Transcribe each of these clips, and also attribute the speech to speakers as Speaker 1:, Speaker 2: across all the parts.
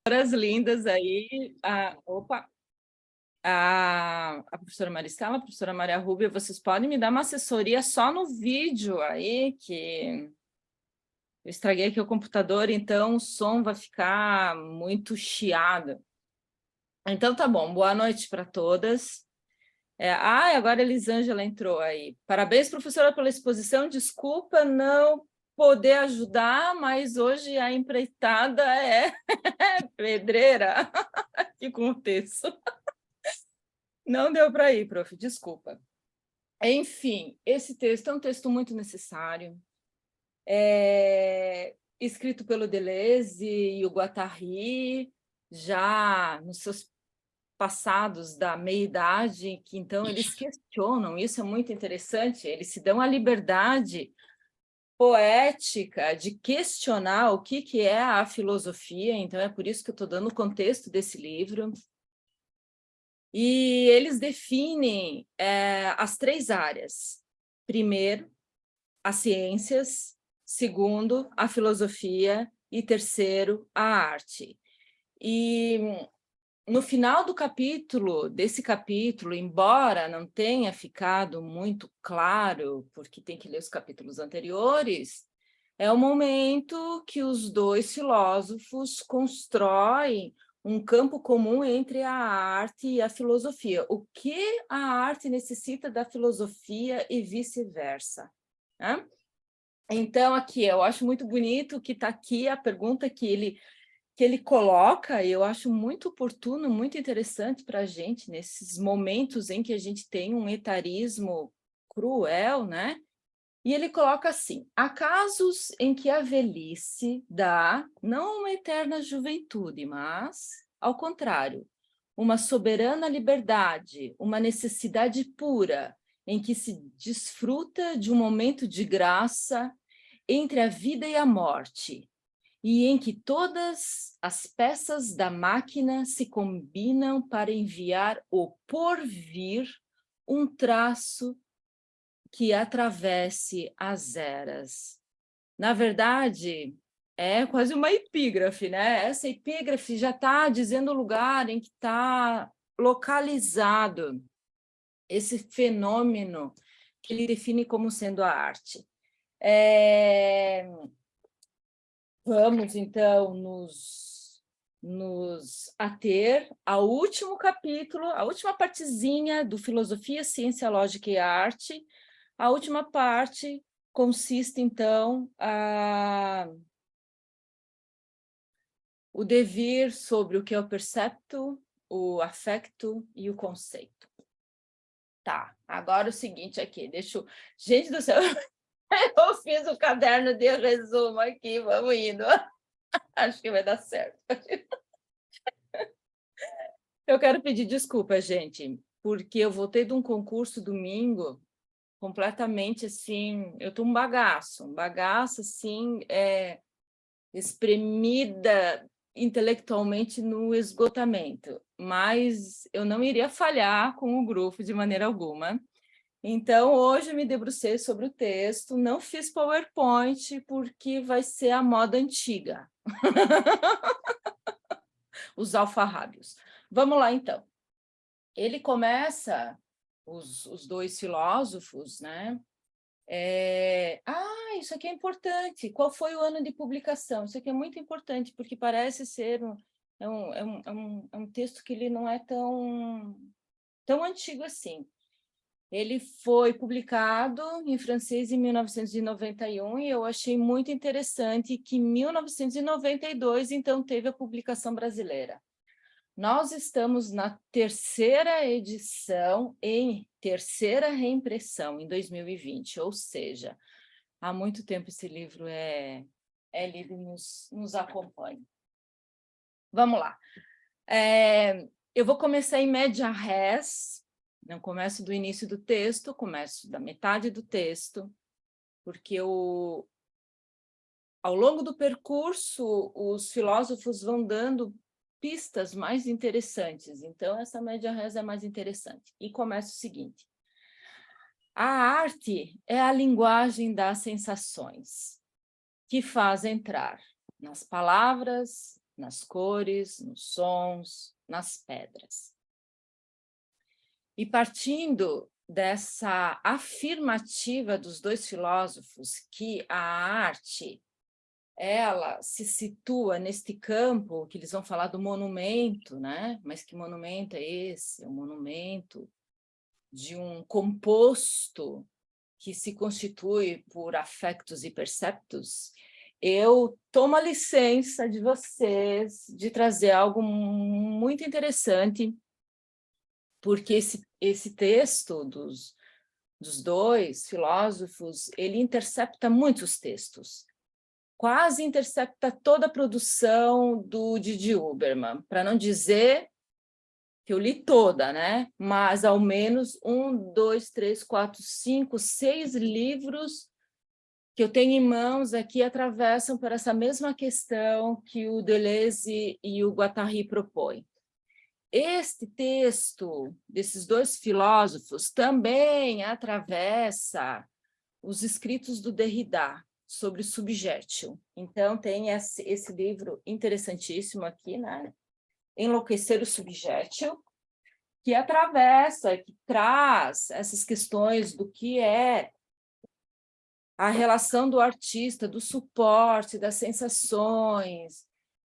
Speaker 1: Lindas aí, a professora Maristela, a professora Maria Rúbia, vocês podem me dar uma assessoria só no vídeo aí, que eu estraguei aqui o computador, então o som vai ficar muito chiado. Então tá bom, boa noite para todas. Agora a Elisângela entrou aí. Parabéns, professora, pela exposição. Desculpa não poder ajudar, mas hoje a empreitada é pedreira. Que contexto. Não deu para ir, prof, desculpa. Enfim, esse texto é um texto muito necessário. Escrito pelo Deleuze e o Guattari, já nos seus passados da meia-idade, que então eles questionam, isso é muito interessante, eles se dão a liberdade poética de questionar o que é a filosofia, então é por isso que eu estou dando o contexto desse livro. E eles definem as três áreas. Primeiro, as ciências. Segundo, a filosofia. E terceiro, a arte. E no final desse capítulo, embora não tenha ficado muito claro, porque tem que ler os capítulos anteriores, é o momento que os dois filósofos constroem um campo comum entre a arte e a filosofia. O que a arte necessita da filosofia e vice-versa, né? Então, aqui, eu acho muito bonito que está aqui a pergunta que ele coloca, e eu acho muito oportuno, muito interessante para a gente, nesses momentos em que a gente tem um etarismo cruel, né? E ele coloca assim: há casos em que a velhice dá não uma eterna juventude, mas, ao contrário, uma soberana liberdade, uma necessidade pura, em que se desfruta de um momento de graça entre a vida e a morte, e em que todas as peças da máquina se combinam para enviar o porvir, um traço que atravesse as eras. Na verdade, é quase uma epígrafe, né? Essa epígrafe já está dizendo o lugar em que está localizado esse fenômeno que ele define como sendo a arte. Vamos, então, nos ater ao último capítulo, a última partezinha do Filosofia, Ciência, Lógica e Arte. A última parte consiste, então, o devir sobre o que é o percepto, o afecto e o conceito. Tá, agora o seguinte aqui, deixa eu... Gente do céu, eu fiz o caderno de resumo aqui, vamos indo. Acho que vai dar certo. Eu quero pedir desculpa, gente, porque eu voltei de um concurso domingo completamente assim, eu estou um bagaço assim, espremida intelectualmente no esgotamento, mas eu não iria falhar com o grupo de maneira alguma. Então, hoje eu me debrucei sobre o texto, não fiz PowerPoint, porque vai ser a moda antiga. Os alfarrábios. Vamos lá, então. Ele começa, os dois filósofos, né? Isso aqui é importante. Qual foi o ano de publicação? Isso aqui é muito importante, porque parece ser um texto que ele não é tão antigo assim. Ele foi publicado em francês em 1991 e eu achei muito interessante que em 1992, então, teve a publicação brasileira. Nós estamos na terceira edição, em terceira reimpressão, em 2020, ou seja, há muito tempo esse livro é lido e nos acompanha. Vamos lá. Eu vou começar em média res, não começo do início do texto, começo da metade do texto, porque ao longo do percurso, os filósofos vão dando pistas mais interessantes. Então, essa média res é mais interessante. E começa o seguinte: a arte é a linguagem das sensações, que faz entrar nas palavras, nas cores, nos sons, nas pedras. E partindo dessa afirmativa dos dois filósofos que a arte, ela se situa neste campo, que eles vão falar do monumento, né? Mas que monumento é esse? É um monumento de um composto que se constitui por afectos e perceptos. Eu tomo a licença de vocês de trazer algo muito interessante, porque esse texto dos dois filósofos, ele intercepta muitos textos, quase intercepta toda a produção do Didi Huberman, para não dizer que eu li toda, né? Mas ao menos 1, 2, 3, 4, 5, 6 livros que eu tenho em mãos aqui atravessam por essa mesma questão que o Deleuze e o Guattari propõem. Este texto desses dois filósofos também atravessa os escritos do Derrida sobre subjétil. Então, tem esse livro interessantíssimo aqui, né? Enlouquecer o subjétil, que atravessa, que traz essas questões do que é a relação do artista, do suporte, das sensações,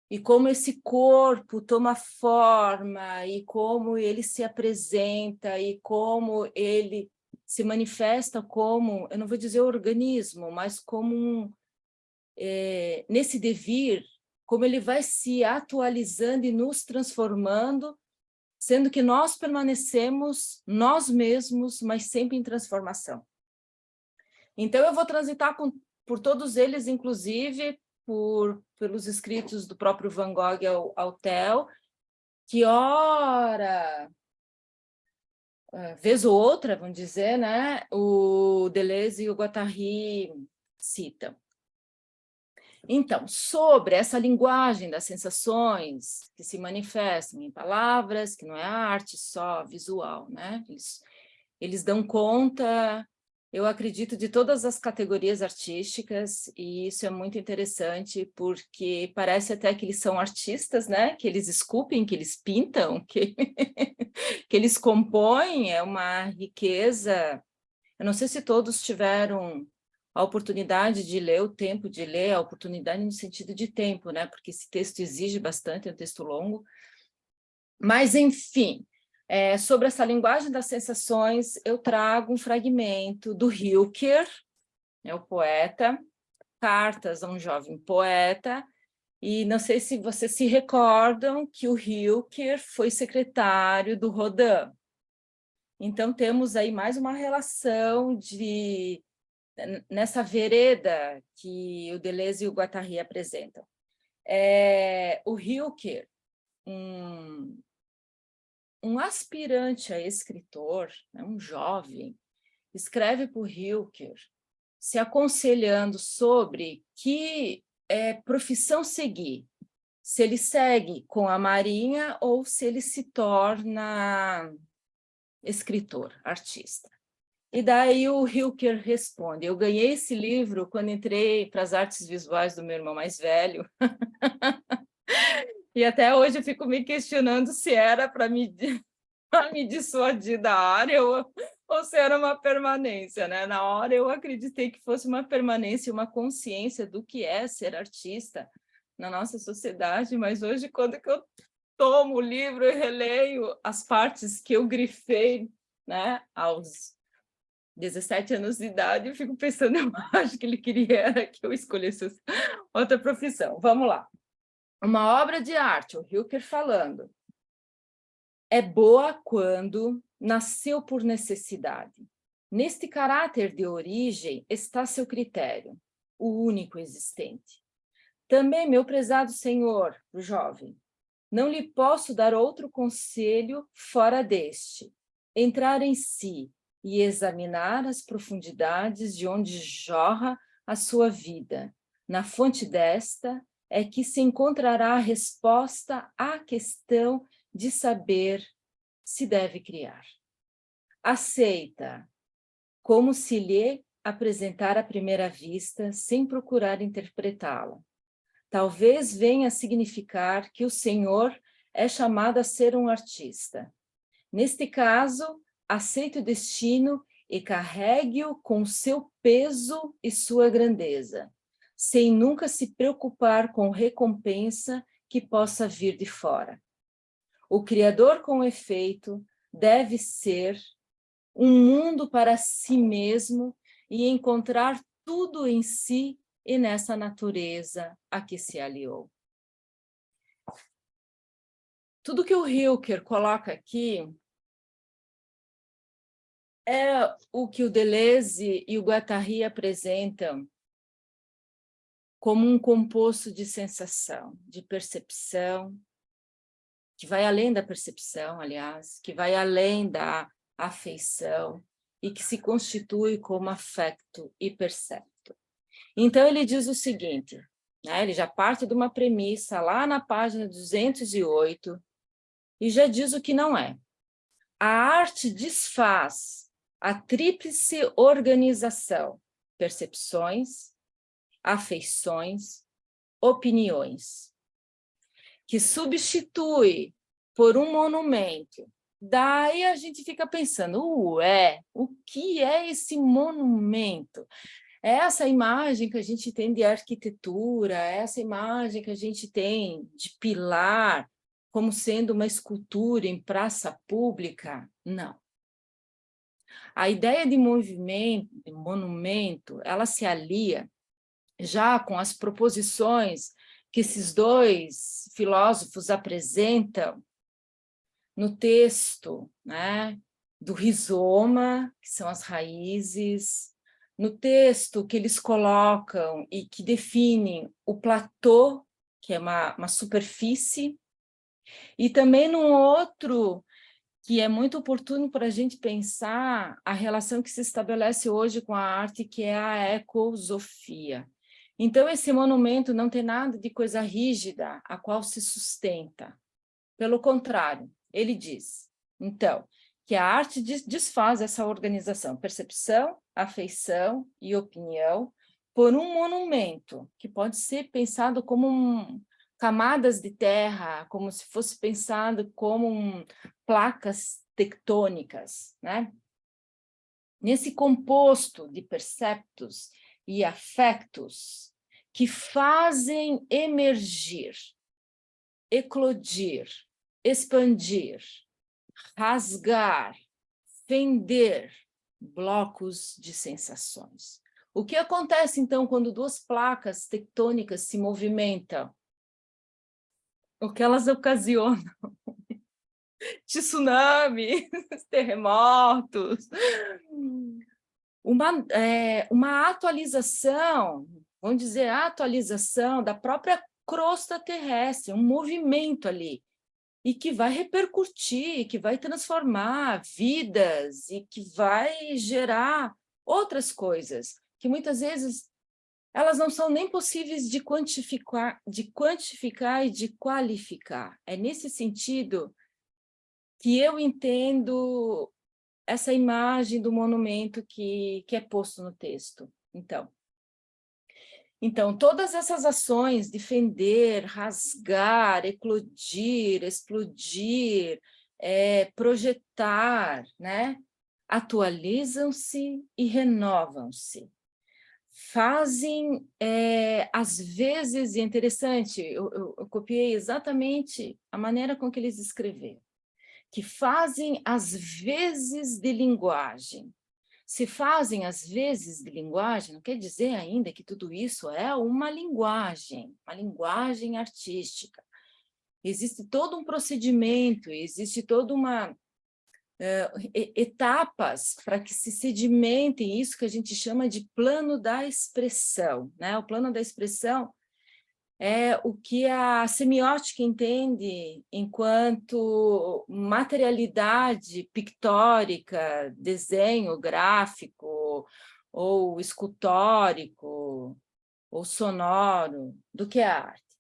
Speaker 1: e como esse corpo toma forma, e como ele se apresenta, e como ele se manifesta como, eu não vou dizer organismo, mas como nesse devir, como ele vai se atualizando e nos transformando, sendo que nós permanecemos nós mesmos, mas sempre em transformação. Então, eu vou transitar por todos eles, inclusive pelos escritos do próprio Van Gogh ao Theo, que ora, vez ou outra, vamos dizer, né, o Deleuze e o Guattari citam. Então, sobre essa linguagem das sensações que se manifestam em palavras, que não é arte só visual, né? Eles dão conta, eu acredito, de todas as categorias artísticas, e isso é muito interessante, porque parece até que eles são artistas, né? Que eles esculpem, que eles pintam, que eles compõem, é uma riqueza. Eu não sei se todos tiveram a oportunidade de ler, o tempo de ler, a oportunidade no sentido de tempo, né? Porque esse texto exige bastante, é um texto longo. Mas, enfim, sobre essa linguagem das sensações, eu trago um fragmento do Rilke, o poeta, Cartas a um Jovem Poeta, e não sei se vocês se recordam que o Rilke foi secretário do Rodin. Então, temos aí mais uma relação nessa vereda que o Deleuze e o Guattari apresentam. O Rilke, um aspirante a escritor, né, um jovem, escreve para o Rilke, se aconselhando sobre que profissão seguir, se ele segue com a Marinha ou se ele se torna escritor, artista. E daí o Rilke responde, eu ganhei esse livro quando entrei para as artes visuais do meu irmão mais velho, e até hoje eu fico me questionando se era para me dissuadir da área ou se era uma permanência, né? Na hora eu acreditei que fosse uma permanência, uma consciência do que é ser artista na nossa sociedade, mas hoje, quando que eu tomo o livro e releio as partes que eu grifei, né, aos 17 anos de idade, eu fico pensando, eu acho que ele queria que eu escolhesse outra profissão. Vamos lá. Uma obra de arte, o Rilke falando, é boa quando nasceu por necessidade. Neste caráter de origem está seu critério, o único existente. Também, meu prezado senhor, o jovem, não lhe posso dar outro conselho fora deste, entrar em si e examinar as profundidades de onde jorra a sua vida. Na fonte desta é que se encontrará a resposta à questão de saber se deve criar. Aceita como se lhe apresentar à primeira vista, sem procurar interpretá-la. talvez venha a significar que o Senhor é chamado a ser um artista. Neste caso, aceite o destino e carregue-o com seu peso e sua grandeza, sem nunca se preocupar com recompensa que possa vir de fora. O Criador, com efeito, deve ser um mundo para si mesmo e encontrar tudo em si e nessa natureza a que se aliou. Tudo que o Rilke coloca aqui é o que o Deleuze e o Guattari apresentam como um composto de sensação, de percepção, que vai além da percepção, aliás, que vai além da afeição e que se constitui como afecto e percepto. Então, ele diz o seguinte, né, ele já parte de uma premissa lá na página 208 e já diz o que não é. A arte desfaz a tríplice organização, percepções, afeições, opiniões, que substitui por um monumento. Daí a gente fica pensando, o que é esse monumento? É essa imagem que a gente tem de arquitetura, essa imagem que a gente tem de pilar, como sendo uma escultura em praça pública? Não. A ideia de movimento, de monumento, ela se alia já com as proposições que esses dois filósofos apresentam no texto, né, do rizoma, que são as raízes, no texto que eles colocam e que definem o platô, que é uma superfície, e também num outro que é muito oportuno para a gente pensar a relação que se estabelece hoje com a arte, que é a ecosofia. Então, esse monumento não tem nada de coisa rígida a qual se sustenta. Pelo contrário, ele diz, então, que a arte desfaz essa organização, percepção, afeição e opinião, por um monumento, que pode ser pensado como camadas de terra, como se fosse pensado como placas tectônicas, né? Nesse composto de perceptos e afectos que fazem emergir, eclodir, expandir, rasgar, fender blocos de sensações. O que acontece, então, quando duas placas tectônicas se movimentam? O que elas ocasionam? Tsunami, terremotos, uma atualização, vamos dizer, a atualização da própria crosta terrestre, um movimento ali, e que vai repercutir, que vai transformar vidas e que vai gerar outras coisas, que muitas vezes elas não são nem possíveis de quantificar e de qualificar. É nesse sentido que eu entendo essa imagem do monumento que é posto no texto. Então, todas essas ações de fender, rasgar, eclodir, explodir, projetar, né? Atualizam-se e renovam-se. Fazem, às vezes, e é interessante, eu copiei exatamente a maneira com que eles escreveram, que fazem às vezes de linguagem. Se fazem às vezes de linguagem, não quer dizer ainda que tudo isso é uma linguagem artística. Existe todo um procedimento, existe toda uma etapas para que se sedimentem isso que a gente chama de plano da expressão, né? O plano da expressão é o que a semiótica entende enquanto materialidade pictórica, desenho gráfico, ou escultórico, ou sonoro, do que a arte.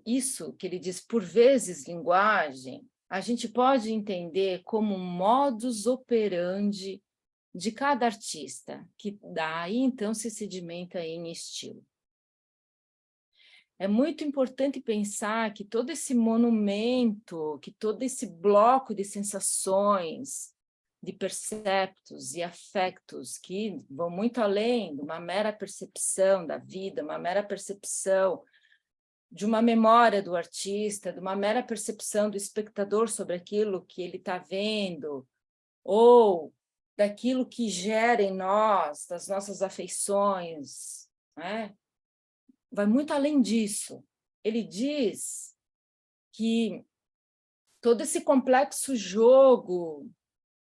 Speaker 1: Isso que ele diz, por vezes, linguagem, a gente pode entender como um modus operandi de cada artista, que daí então se sedimenta em estilo. é muito importante pensar que todo esse monumento, que todo esse bloco de sensações, de perceptos e afetos que vão muito além de uma mera percepção da vida, uma mera percepção de uma memória do artista, de uma mera percepção do espectador sobre aquilo que ele está vendo, ou daquilo que gera em nós, das nossas afeições, né? Vai muito além disso. Ele diz que todo esse complexo jogo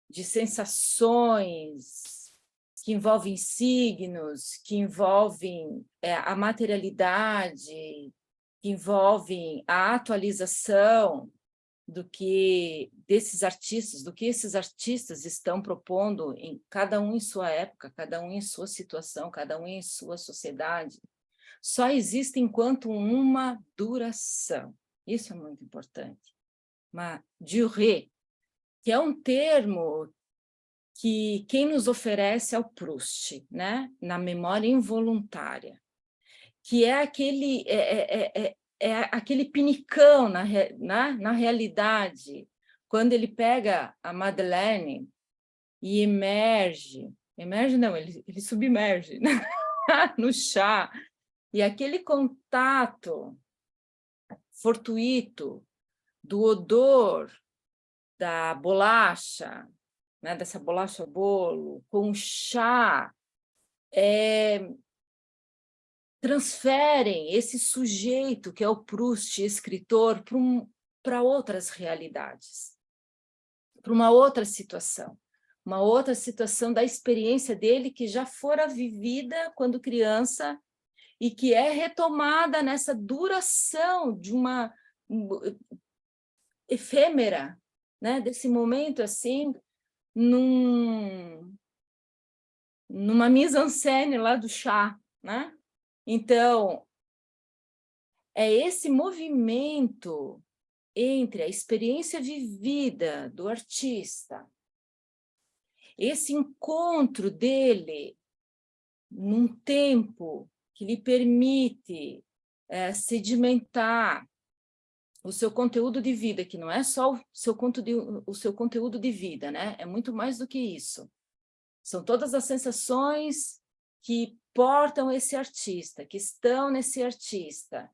Speaker 1: de sensações que envolvem signos, que envolvem a materialidade, que envolvem a atualização desses artistas, do que esses artistas estão propondo, em cada um em sua época, cada um em sua situação, cada um em sua sociedade, só existe enquanto uma duração. Isso é muito importante. Uma durée, que é um termo que quem nos oferece é o Proust, né? Na memória involuntária, que é aquele pinicão na realidade, quando ele pega a Madeleine e emerge não, ele submerge, né? No chá, e aquele contato fortuito do odor da bolacha, né, dessa bolacha bolo, com o chá, transferem esse sujeito, que é o Proust, escritor, para outras realidades, para uma outra situação da experiência dele que já fora vivida quando criança e que é retomada nessa duração de uma efêmera, né, desse momento assim, numa mise-en-scène lá do chá, né? Então, é esse movimento entre a experiência vivida do artista, esse encontro dele num tempo que lhe permite sedimentar o seu conteúdo de vida, que não é só o seu conteúdo de vida, né? É muito mais do que isso. São todas as sensações que portam esse artista, que estão nesse artista,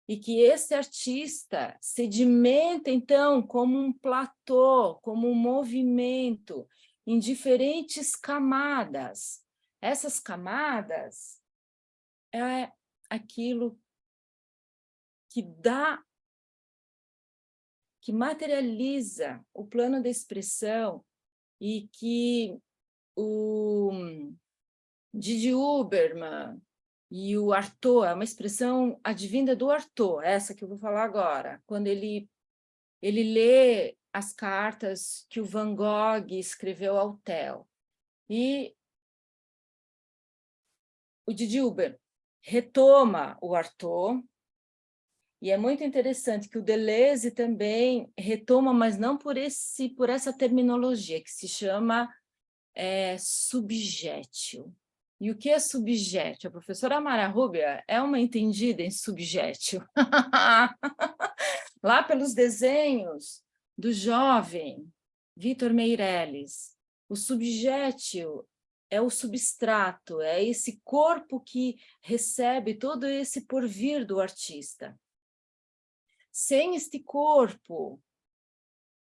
Speaker 1: e que esse artista sedimenta, então, como um platô, como um movimento, em diferentes camadas. Essas camadas é aquilo que materializa o plano da expressão e que o Didi Huberman e o Artaud, é uma expressão advinda do Artaud, essa que eu vou falar agora, quando ele lê as cartas que o Van Gogh escreveu ao Theo. E o Didi Huberman retoma o Artaud, e é muito interessante que o Deleuze também retoma, mas não por essa terminologia, que se chama subjétio. E o que é subjétio? A professora Mara Rubia é uma entendida em subjétio. Lá pelos desenhos do jovem Vitor Meirelles, o subjétio é o substrato, é esse corpo que recebe todo esse porvir do artista. Sem este corpo,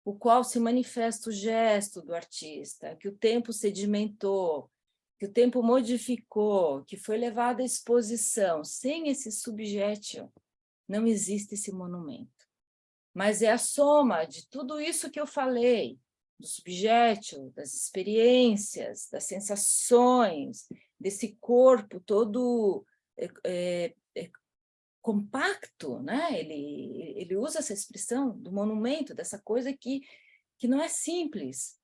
Speaker 1: o qual se manifesta o gesto do artista, que o tempo sedimentou, que o tempo modificou, que foi levado à exposição, sem esse subjétio, não existe esse monumento. Mas é a soma de tudo isso que eu falei, do subjétio, das experiências, das sensações, desse corpo todo compacto, né? Ele usa essa expressão do monumento, dessa coisa que não é simples,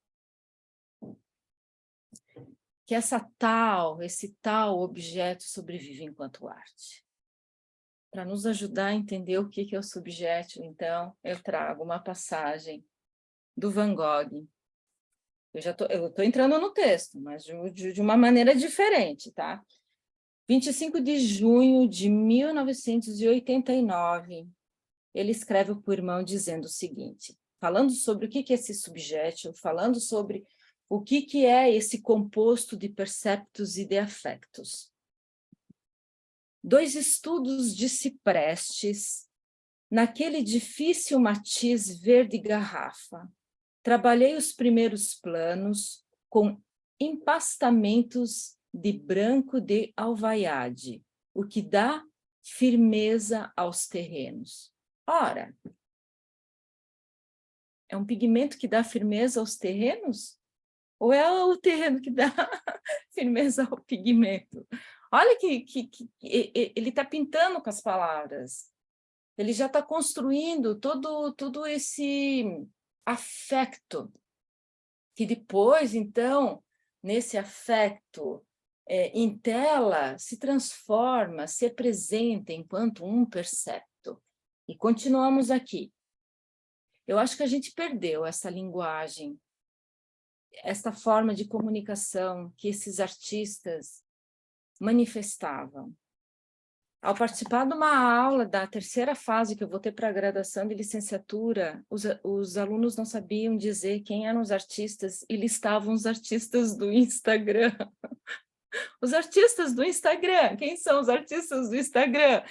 Speaker 1: que esse tal objeto sobrevive enquanto arte. Para nos ajudar a entender o que é o subjéto, então, eu trago uma passagem do Van Gogh. Eu estou entrando no texto, mas de uma maneira diferente, tá? 25 de junho de 1989, ele escreve para o irmão dizendo o seguinte, falando sobre o que é esse subjétil, falando sobre o que é esse composto de perceptos e de afectos. 2 estudos de ciprestes, naquele difícil matiz verde garrafa. Trabalhei os primeiros planos com empastamentos de branco de alvaiade, o que dá firmeza aos terrenos. Ora, é um pigmento que dá firmeza aos terrenos? Ou é o terreno que dá firmeza ao pigmento? Olha que ele está pintando com as palavras. Ele já está construindo todo esse afecto, que depois, então, nesse afecto em tela, se transforma, se apresenta enquanto um percepto. E continuamos aqui. Eu acho que a gente perdeu essa linguagem, esta forma de comunicação que esses artistas manifestavam. Ao participar de uma aula da terceira fase que eu vou ter para a graduação de licenciatura, os alunos não sabiam dizer quem eram os artistas e listavam os artistas do Instagram. Os artistas do Instagram, quem são os artistas do Instagram?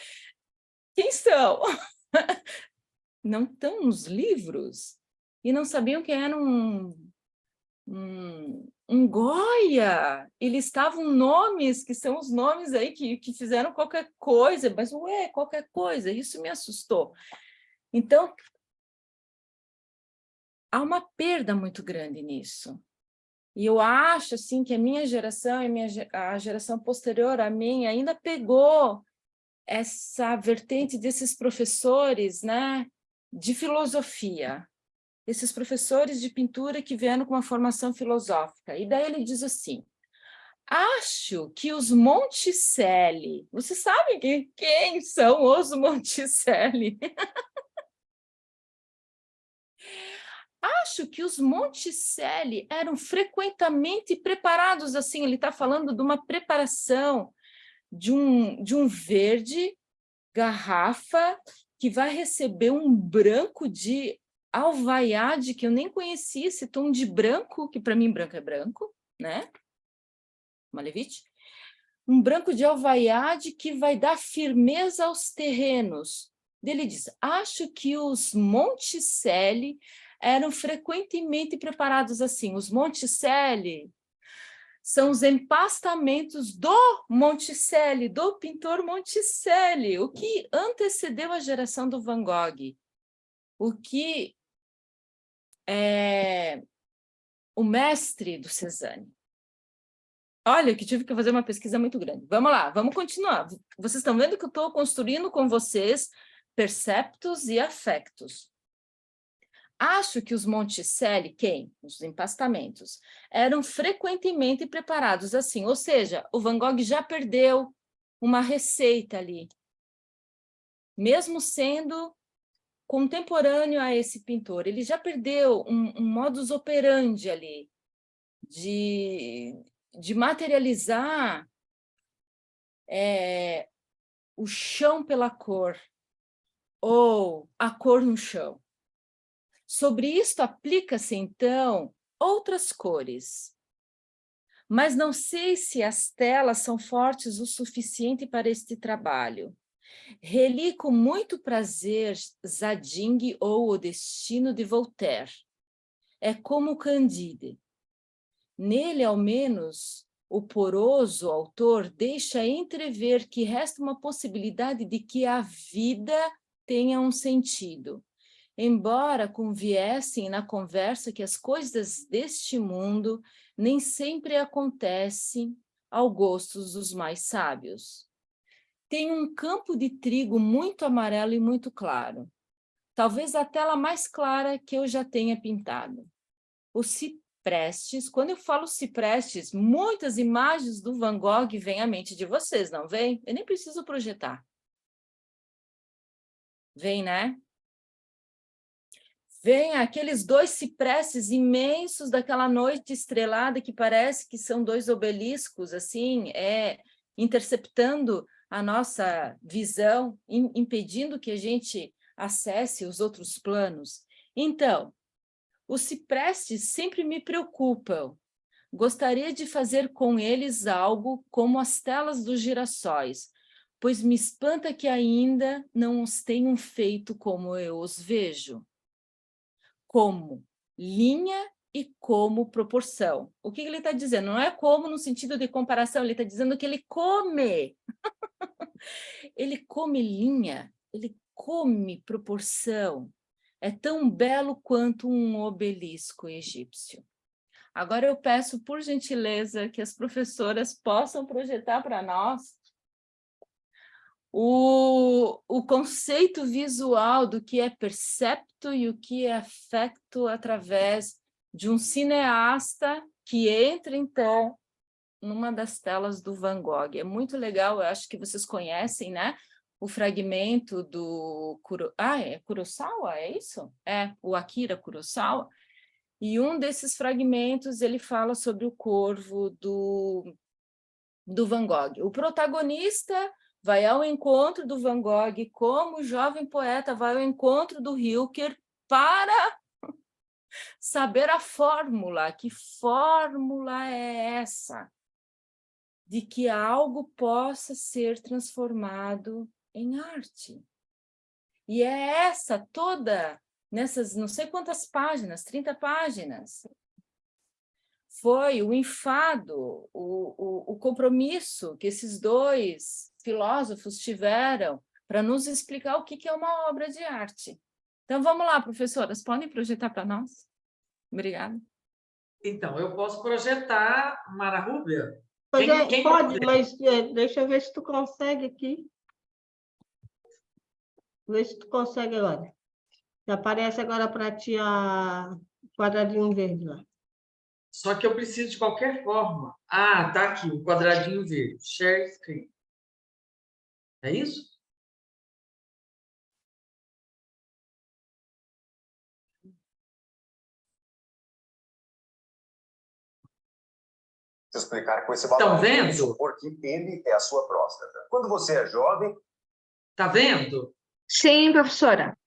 Speaker 1: Quem são? Não estão nos livros e não sabiam quem era um Goya, e listavam nomes, que são os nomes aí que fizeram qualquer coisa, mas, ué, qualquer coisa, isso me assustou. Então, há uma perda muito grande nisso. E eu acho, assim, que a minha geração e a geração posterior a mim ainda pegou essa vertente desses professores, né, de filosofia, esses professores de pintura que vieram com uma formação filosófica. E daí ele diz assim, acho que os Monticelli, você sabe quem são os Monticelli? Acho que os Monticelli eram frequentemente preparados assim, ele está falando de uma preparação de um verde garrafa que vai receber um branco de alvaiade, que eu nem conhecia esse tom de branco, que para mim branco é branco, né? Malevich. Um branco de alvaiade que vai dar firmeza aos terrenos. Ele diz, acho que os Monticelli eram frequentemente preparados assim. Os Monticelli são os empastamentos do Monticelli, do pintor Monticelli, o que antecedeu a geração do Van Gogh, o que é o mestre do Cézanne. Olha, que tive que fazer uma pesquisa muito grande. Vamos lá, vamos continuar. Vocês estão vendo que eu estou construindo com vocês perceptos e afectos. Acho que os Monticelli, quem? Os empastamentos, eram frequentemente preparados assim, ou seja, o Van Gogh já perdeu uma receita ali, mesmo sendo contemporâneo a esse pintor, ele já perdeu um modus operandi ali, de materializar o chão pela cor, ou a cor no chão. Sobre isto aplica-se, então, outras cores. Mas não sei se as telas são fortes o suficiente para este trabalho. Reli com muito prazer Zadig ou O Destino de Voltaire. É como Candide. Nele, ao menos, o poroso autor deixa entrever que resta uma possibilidade de que a vida tenha um sentido, embora conviessem na conversa que as coisas deste mundo nem sempre acontecem ao gosto dos mais sábios. Tem um campo de trigo muito amarelo e muito claro, talvez a tela mais clara que eu já tenha pintado. O ciprestes, quando eu falo ciprestes, muitas imagens do Van Gogh vêm à mente de vocês, não vem? Eu nem preciso projetar. Vem, né? Vem aqueles 2 ciprestes imensos daquela noite estrelada que parece que são 2 obeliscos, assim, interceptando a nossa visão, impedindo que a gente acesse os outros planos. Então, os ciprestes sempre me preocupam. Gostaria de fazer com eles algo como as telas dos girassóis, pois me espanta que ainda não os tenham feito como eu os vejo. Como linha e como proporção. O que ele está dizendo? Não é como no sentido de comparação, ele está dizendo que ele come. Ele come linha, ele come proporção. É tão belo quanto um obelisco egípcio. Agora eu peço, por gentileza, que as professoras possam projetar para nós o conceito visual do que é percepto e o que é afecto através de um cineasta que entra, então, numa das telas do Van Gogh. É muito legal, eu acho que vocês conhecem, né? O fragmento do... é Kurosawa, é isso? É, o Akira Kurosawa. E um desses fragmentos, ele fala sobre o corvo do Van Gogh. O protagonista vai ao encontro do Van Gogh, como o jovem poeta vai ao encontro do Rilke para saber a fórmula. Que fórmula é essa? De que algo possa ser transformado em arte. E é essa toda, nessas não sei quantas páginas, 30 páginas, foi o enfado, o compromisso que esses dois filósofos tiveram para nos explicar o que é uma obra de arte. Então, vamos lá, professoras, podem projetar para nós? Obrigada.
Speaker 2: Então, eu posso projetar, Mara Rúbia?
Speaker 3: Pode, mas deixa eu ver se tu consegue aqui. Vê se tu consegue agora. Aparece agora para ti o quadradinho verde lá.
Speaker 2: Só que eu preciso de qualquer forma. Ah, tá aqui, o quadradinho verde. Share screen. É isso?
Speaker 4: Explicar com esse valor.
Speaker 2: Estão vendo?
Speaker 4: Supor que ele é a sua próstata. Quando você é jovem...
Speaker 2: Tá vendo?
Speaker 5: Sim, professora.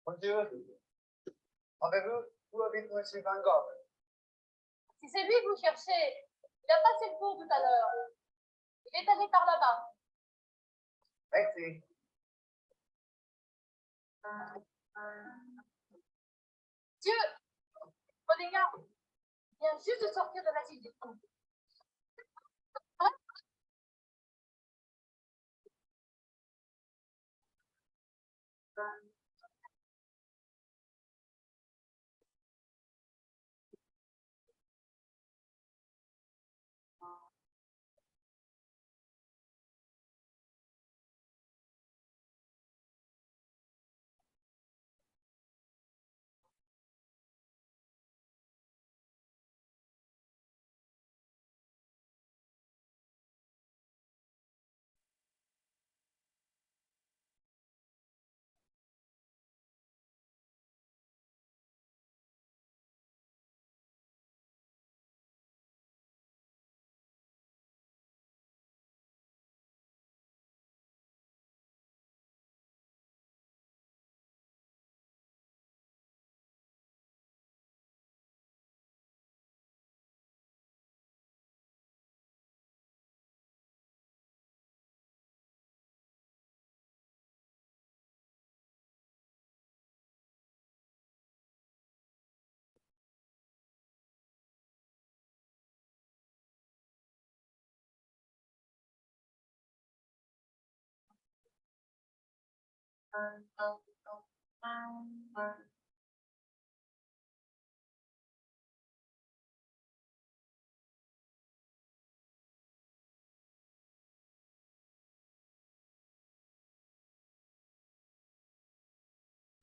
Speaker 4: Bonjour. Avez-vous vu M. Van Gogh?
Speaker 6: Si c'est lui que vous cherchez, il a passé le tour tout à l'heure. Il est allé par là-bas.
Speaker 4: Merci.
Speaker 6: Dieu, prenez garde. Bien juste de sortir de l'asile des fous.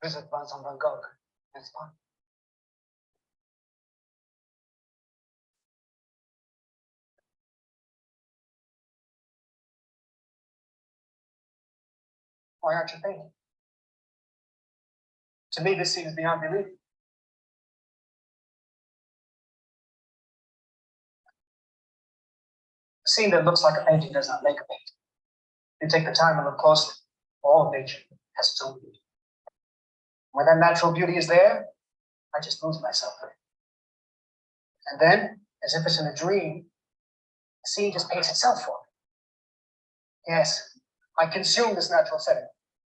Speaker 7: Visit Vincent van Gogh, n'est-ce pas? Why aren't you painting? To me, this seems beyond belief. A scene that looks like a painting does not make a painting. If you take the time and look closely, all of nature has its own beauty. When that natural beauty is there, I just lose myself in it. And then, as if it's in a dream, the scene just paints itself for me. Yes, I consume this natural setting.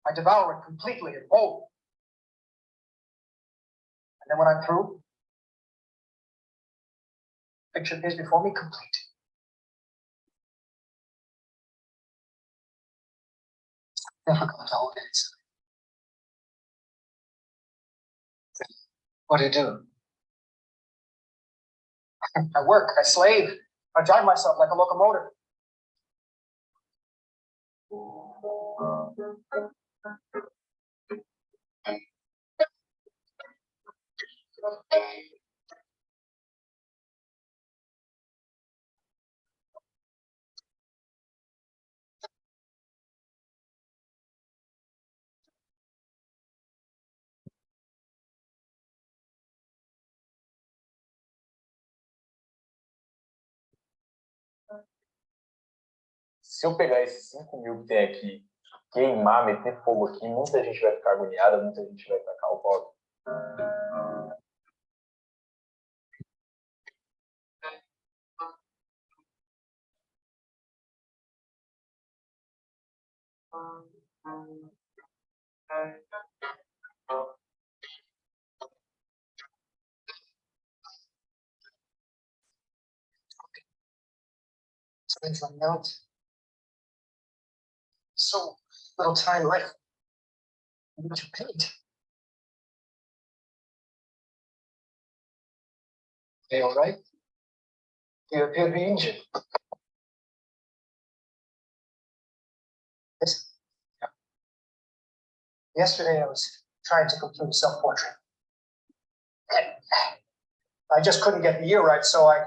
Speaker 7: I devour it completely and whole. And then when I'm through, the picture appears before me complete. Difficult to hold it inside. What do? I work, I slave, I drive myself like a locomotive.
Speaker 8: Se eu pegar esses 5.000 que tem aqui, queimar, meter fogo aqui, muita gente vai ficar agoniada, muita gente vai tacar o pau.
Speaker 7: Something's unknown. So little time left. What you paint? Are you all right? You appear to be injured. Listen. Yeah. Yesterday I was trying to complete a self-portrait. I just couldn't get the ear right, so I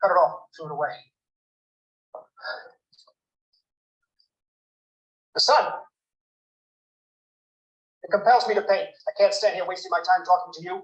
Speaker 7: cut it off, threw it away. The sun. It compels me to paint. I can't stand here wasting my time talking to you.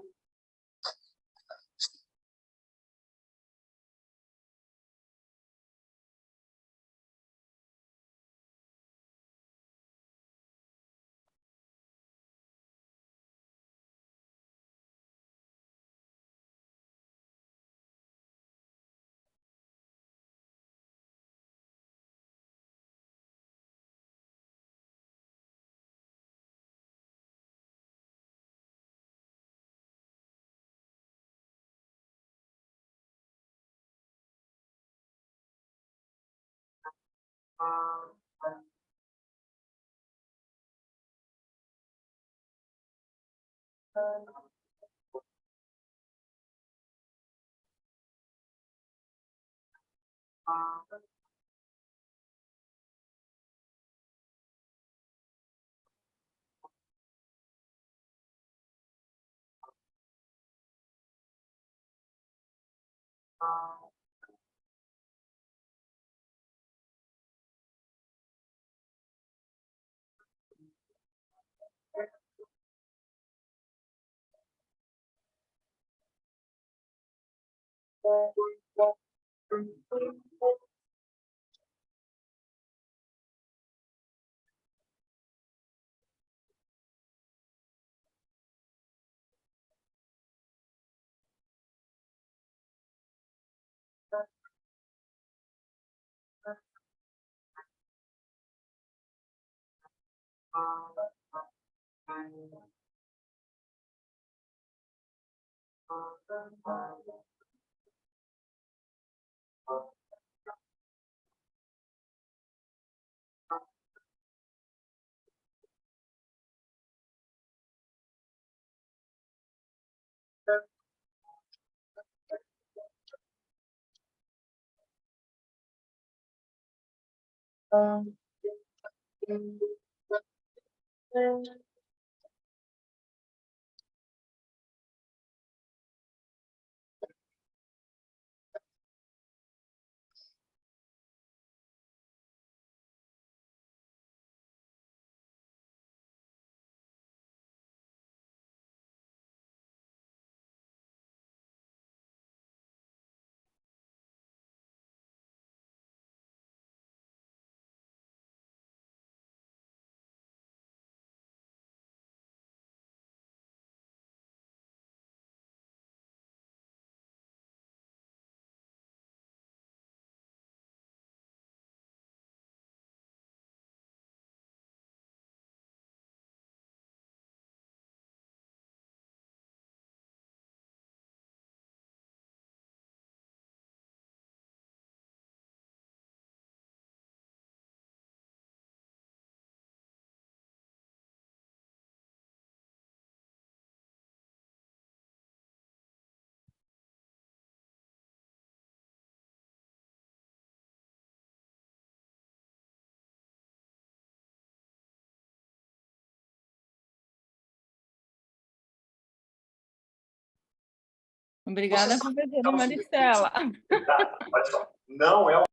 Speaker 1: Obrigada por ver, Maristela.
Speaker 4: Pode falar. Não é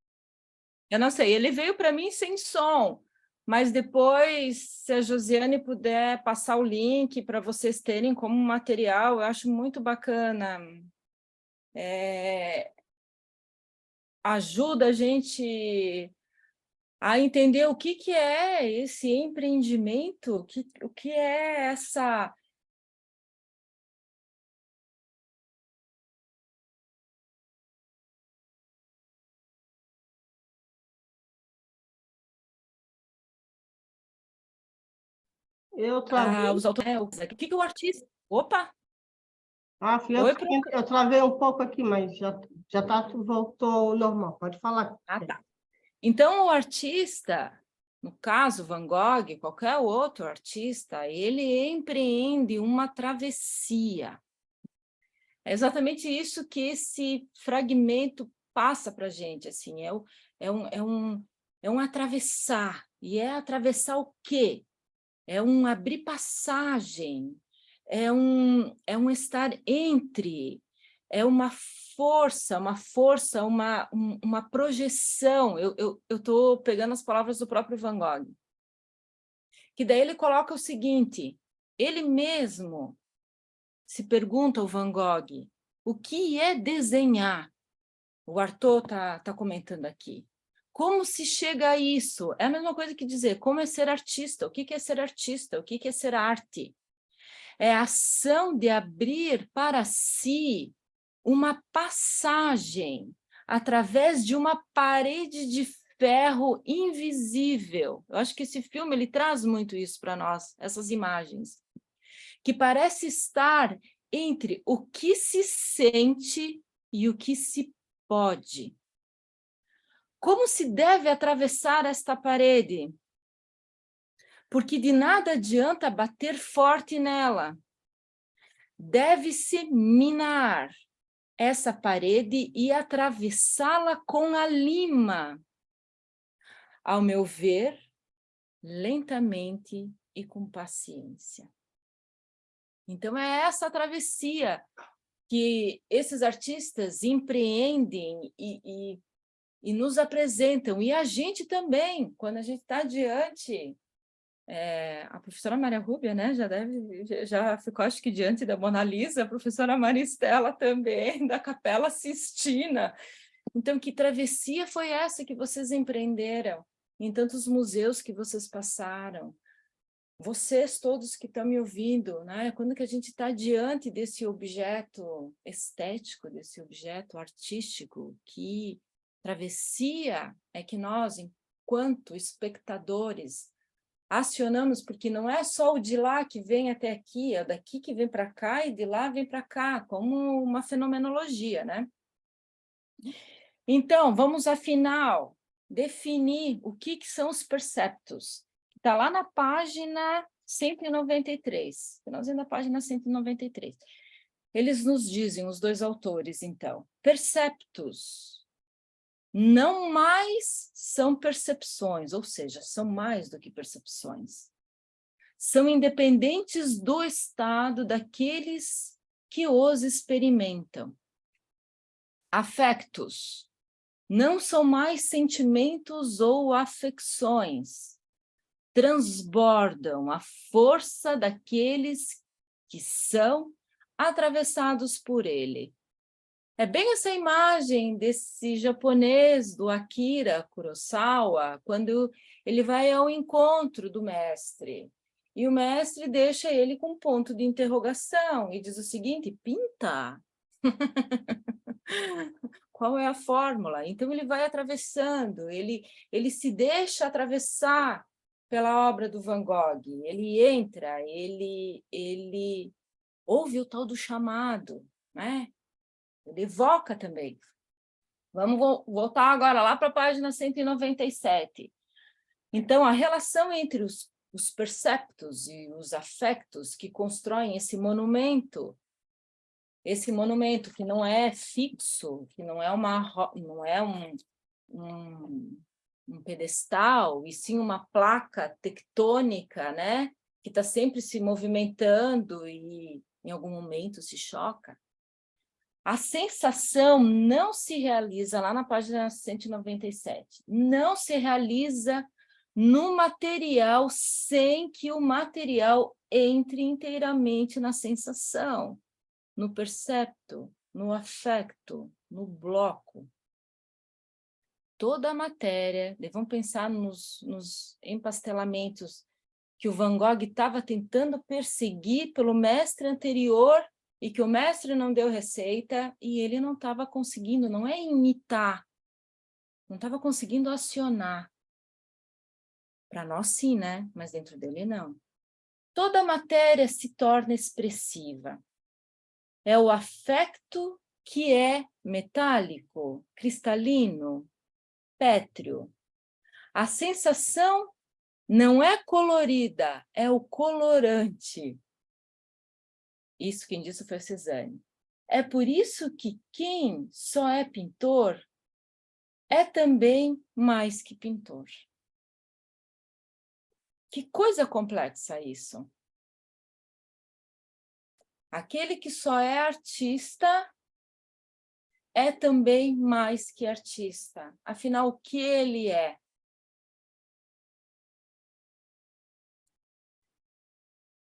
Speaker 1: Eu não sei, ele veio para mim sem som, mas depois, se a Josiane puder passar o link para vocês terem como material, eu acho muito bacana. Ajuda a gente a entender o que é esse empreendimento, o que é essa...
Speaker 3: Eu travei.
Speaker 1: os autores, o que o artista... Opa!
Speaker 3: Fui eu,
Speaker 1: Oi,
Speaker 3: eu travei um pouco aqui, mas já tá, voltou ao normal. Pode falar.
Speaker 1: tá. Então, o artista, no caso, Van Gogh, qualquer outro artista, ele empreende uma travessia. É exatamente isso que esse fragmento passa para a gente, assim, é um atravessar. E é atravessar o quê? É um abrir passagem, é um estar entre, é uma uma projeção. Eu estou pegando as palavras do próprio Van Gogh, que daí ele coloca o seguinte, ele mesmo se pergunta ao Van Gogh, o que é desenhar? O Arthur tá comentando aqui. Como se chega a isso? É a mesma coisa que dizer, como é ser artista? O que é ser artista? O que é ser arte? É a ação de abrir para si uma passagem através de uma parede de ferro invisível. Eu acho que esse filme ele traz muito isso para nós, essas imagens, que parece estar entre o que se sente e o que se pode. Como se deve atravessar esta parede? Porque de nada adianta bater forte nela. Deve-se minar essa parede e atravessá-la com a lima. Ao meu ver, lentamente e com paciência. Então, é essa travessia que esses artistas empreendem e nos apresentam. E a gente também, quando a gente está diante... a professora Maria Rúbia, né, já ficou, acho que, diante da Mona Lisa, a professora Maristela também, da Capela Sistina. Então, que travessia foi essa que vocês empreenderam em tantos museus que vocês passaram? Vocês todos que estão me ouvindo, né? Quando que a gente está diante desse objeto estético, desse objeto artístico, que travessia é que nós, enquanto espectadores, acionamos, porque não é só o de lá que vem até aqui, é daqui que vem para cá e de lá vem para cá, como uma fenomenologia, né? Então, vamos, afinal, definir o que são os perceptos. Está lá na página 193, finalzinho da página 193. Eles nos dizem, os dois autores, então, perceptos não mais são percepções, ou seja, são mais do que percepções. São independentes do estado daqueles que os experimentam. Afectos não são mais sentimentos ou afecções. Transbordam a força daqueles que são atravessados por ele. É bem essa imagem desse japonês, do Akira Kurosawa, quando ele vai ao encontro do mestre. E o mestre deixa ele com um ponto de interrogação e diz o seguinte: pinta. Qual é a fórmula? Então ele vai atravessando, ele se deixa atravessar pela obra do Van Gogh, ele entra, ele ouve o tal do chamado, né? Ele evoca também. Vamos voltar agora lá para a página 197. Então, a relação entre os perceptos e os afectos que constroem esse monumento que não é fixo, que não é um pedestal, e sim uma placa tectônica, né? Que está sempre se movimentando e em algum momento se choca. A sensação não se realiza, lá na página 197, não se realiza no material sem que o material entre inteiramente na sensação, no percepto, no afecto, no bloco. Toda a matéria, vamos pensar nos empastelamentos que o Van Gogh estava tentando perseguir pelo mestre anterior, e que o mestre não deu receita, e ele não estava conseguindo, não é imitar, não estava conseguindo acionar. Para nós sim, né? Mas dentro dele não. Toda a matéria se torna expressiva. É o afecto que é metálico, cristalino, pétreo. A sensação não é colorida, é o colorante. Isso quem disse foi Cézanne. É por isso que quem só é pintor é também mais que pintor. Que coisa complexa isso. Aquele que só é artista é também mais que artista. Afinal, o que ele é?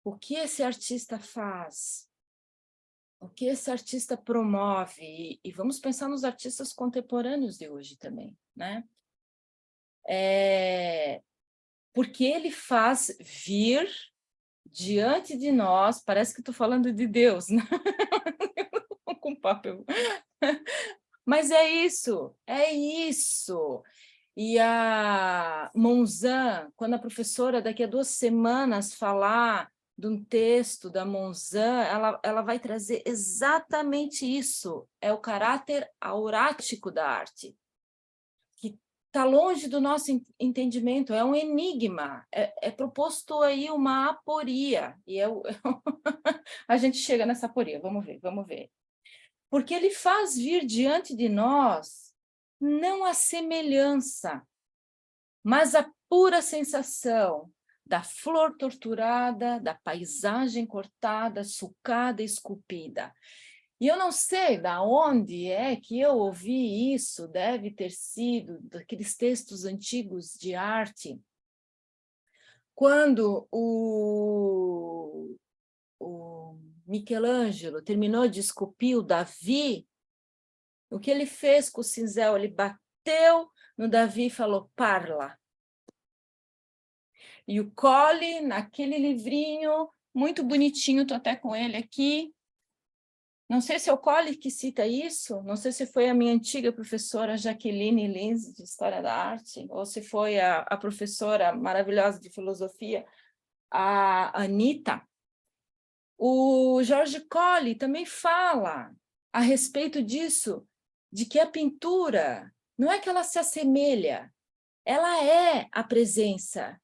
Speaker 1: O que esse artista faz? O que esse artista promove? E vamos pensar nos artistas contemporâneos de hoje também, né? Porque ele faz vir diante de nós, parece que estou falando de Deus, né? Com papel. Mas é isso, é isso. E a Monzan, quando a professora daqui a 2 semanas falar de um texto da Monzan, ela vai trazer exatamente isso, é o caráter aurático da arte, que está longe do nosso entendimento, é um enigma, é proposto aí uma aporia, e a gente chega nessa aporia, vamos ver. Porque ele faz vir diante de nós não a semelhança, mas a pura sensação da flor torturada, da paisagem cortada, sucada, esculpida. E eu não sei da onde é que eu ouvi isso, deve ter sido daqueles textos antigos de arte, quando o Michelangelo terminou de esculpir o Davi, o que ele fez com o cinzel? Ele bateu no Davi e falou, parla. E o Colli, naquele livrinho, muito bonitinho, estou até com ele aqui, não sei se é o Colli que cita isso, não sei se foi a minha antiga professora Jaqueline Lins, de História da Arte, ou se foi a professora maravilhosa de filosofia, a Anita. O Jorge Colli também fala a respeito disso, de que a pintura não é que ela se assemelha, ela é a presença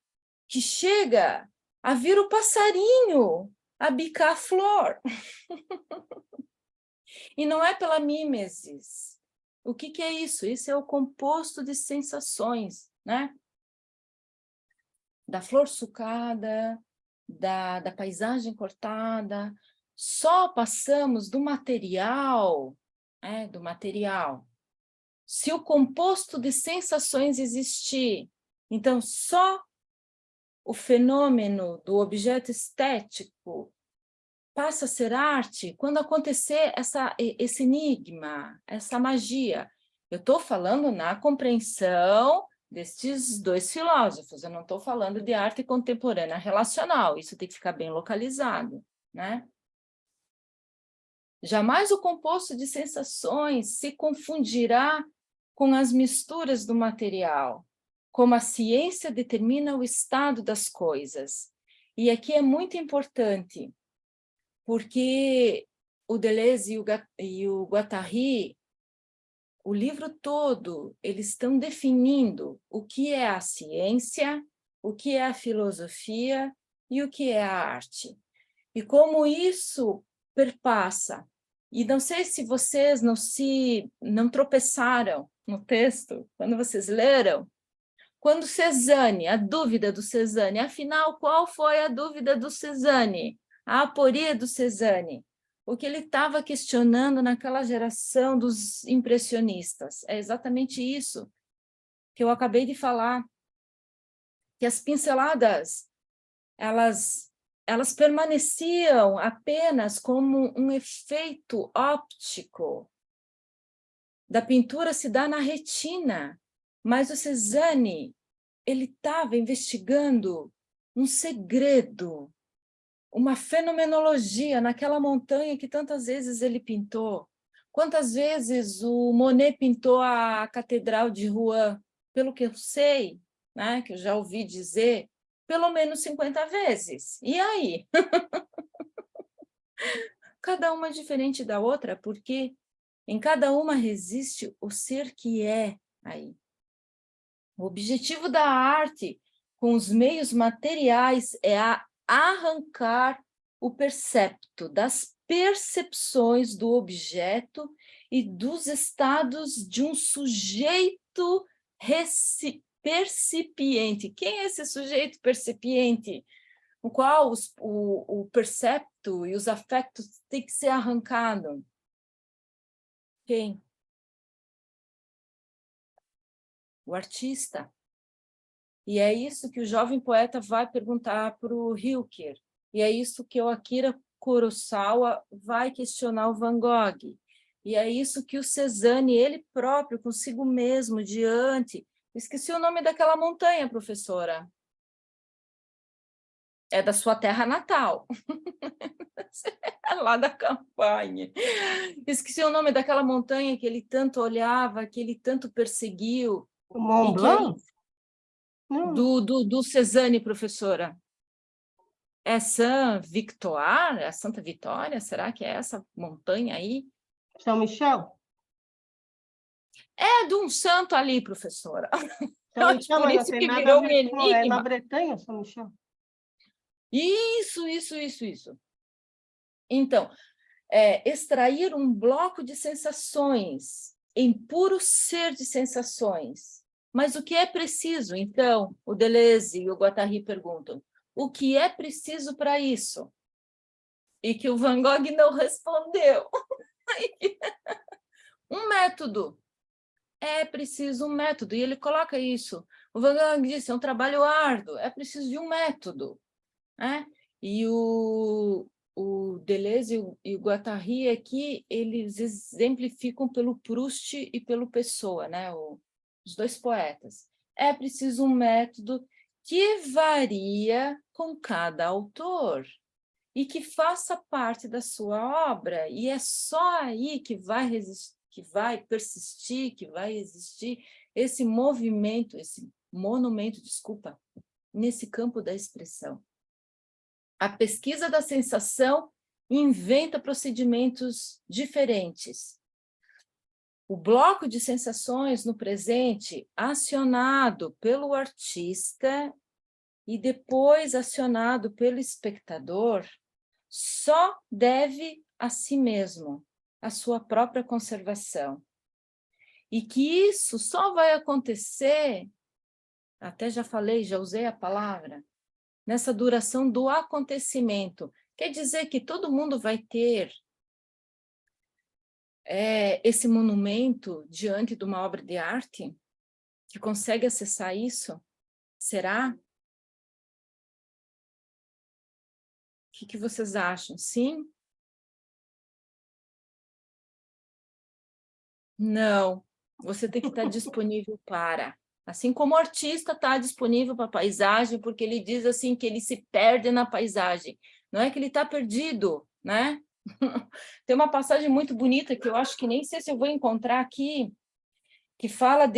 Speaker 1: que chega a vir o passarinho a bicar a flor. E não é pela mimesis. O que é isso? Isso é o composto de sensações, né? Da flor sucada, da paisagem cortada. Só passamos do material, né? Do material. Se o composto de sensações existir, então só o fenômeno do objeto estético passa a ser arte quando acontecer esse enigma, essa magia. Eu estou falando na compreensão destes dois filósofos, eu não estou falando de arte contemporânea relacional, isso tem que ficar bem localizado, né? Jamais o composto de sensações se confundirá com as misturas do material, como a ciência determina o estado das coisas. E aqui é muito importante, porque o Deleuze e o Guattari, o livro todo, eles estão definindo o que é a ciência, o que é a filosofia e o que é a arte. E como isso perpassa. E não sei se vocês não tropeçaram no texto, quando vocês leram, quando Cézanne, a dúvida do Cézanne, afinal, qual foi a dúvida do Cézanne? A aporia do Cézanne, o que ele estava questionando naquela geração dos impressionistas. É exatamente isso que eu acabei de falar, que as pinceladas, elas permaneciam apenas como um efeito óptico. Da pintura se dá na retina, mas o Cézanne, ele estava investigando um segredo, uma fenomenologia naquela montanha que tantas vezes ele pintou. Quantas vezes o Monet pintou a Catedral de Rouen? Pelo que eu sei, né, que eu já ouvi dizer, pelo menos 50 vezes. E aí? Cada uma é diferente da outra, porque em cada uma resiste o ser que é aí. O objetivo da arte, com os meios materiais, é arrancar o percepto das percepções do objeto e dos estados de um sujeito percipiente. Quem é esse sujeito percipiente? No qual o percepto e os afetos têm que ser arrancados? Quem? O artista. E é isso que o jovem poeta vai perguntar para o Rilke. E é isso que o Akira Kurosawa vai questionar o Van Gogh. E é isso que o Cézanne, ele próprio, consigo mesmo, diante... Esqueci o nome daquela montanha, professora. É da sua terra natal. Lá da campanha. Esqueci o nome daquela montanha que ele tanto olhava, que ele tanto perseguiu.
Speaker 3: O Mont Blanc?
Speaker 1: Do Cézanne, professora. É Saint-Victoire? É a Santa Vitória? Será que é essa montanha aí?
Speaker 3: São Michel?
Speaker 1: É de um santo ali, professora.
Speaker 3: São Michel,
Speaker 1: Por
Speaker 3: mas não
Speaker 1: isso
Speaker 3: tem
Speaker 1: que
Speaker 3: nada a
Speaker 1: virou um
Speaker 3: ver com... É na
Speaker 1: enigma.
Speaker 3: Bretanha, São Michel?
Speaker 1: Isso. Então, extrair um bloco de sensações, em puro ser de sensações. Mas o que é preciso? Então, o Deleuze e o Guattari perguntam, o que é preciso para isso? E que o Van Gogh não respondeu. Um método. É preciso um método. E ele coloca isso. O Van Gogh disse, é um trabalho árduo, é preciso de um método. Né? E o Deleuze e o Guattari aqui, eles exemplificam pelo Proust e pelo Pessoa, né? Os dois poetas. É preciso um método que varia com cada autor e que faça parte da sua obra, e é só aí que vai resistir, que vai persistir, que vai existir esse movimento, esse monumento, desculpa, nesse campo da expressão. A pesquisa da sensação inventa procedimentos diferentes. O bloco de sensações no presente, acionado pelo artista e depois acionado pelo espectador, só deve a si mesmo, a sua própria conservação. E que isso só vai acontecer, até já falei, já usei a palavra, nessa duração do acontecimento. Quer dizer que todo mundo vai ter esse monumento diante de uma obra de arte? Que consegue acessar isso? Será? O que vocês acham? Sim? Não. Você tem que estar disponível para. Assim como o artista está disponível para a paisagem, porque ele diz assim que ele se perde na paisagem. Não é que ele está perdido, né? Tem uma passagem muito bonita que eu acho que nem sei se eu vou encontrar aqui, que fala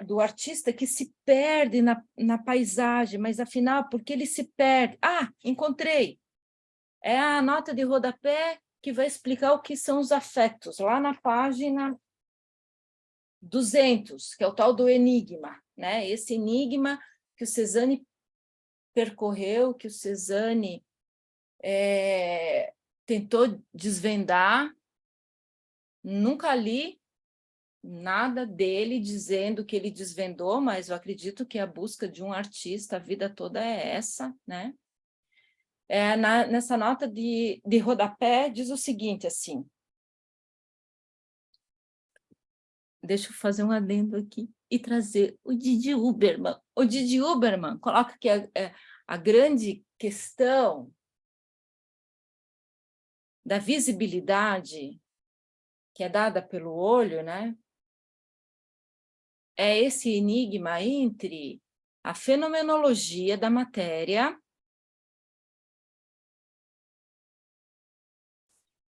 Speaker 1: do artista que se perde na paisagem, mas afinal, por que ele se perde? Ah, encontrei! É a nota de rodapé que vai explicar o que são os afetos, lá na página 200, que é o tal do enigma, né? Esse enigma que o Cézanne percorreu, que o Cézanne tentou desvendar. Nunca li nada dele dizendo que ele desvendou, mas eu acredito que a busca de um artista a vida toda é essa, né? Nessa nota de rodapé diz o seguinte, assim, deixa eu fazer um adendo aqui e trazer o Didi Huberman. O Didi Huberman coloca que a grande questão da visibilidade que é dada pelo olho, né? É esse enigma entre a fenomenologia da matéria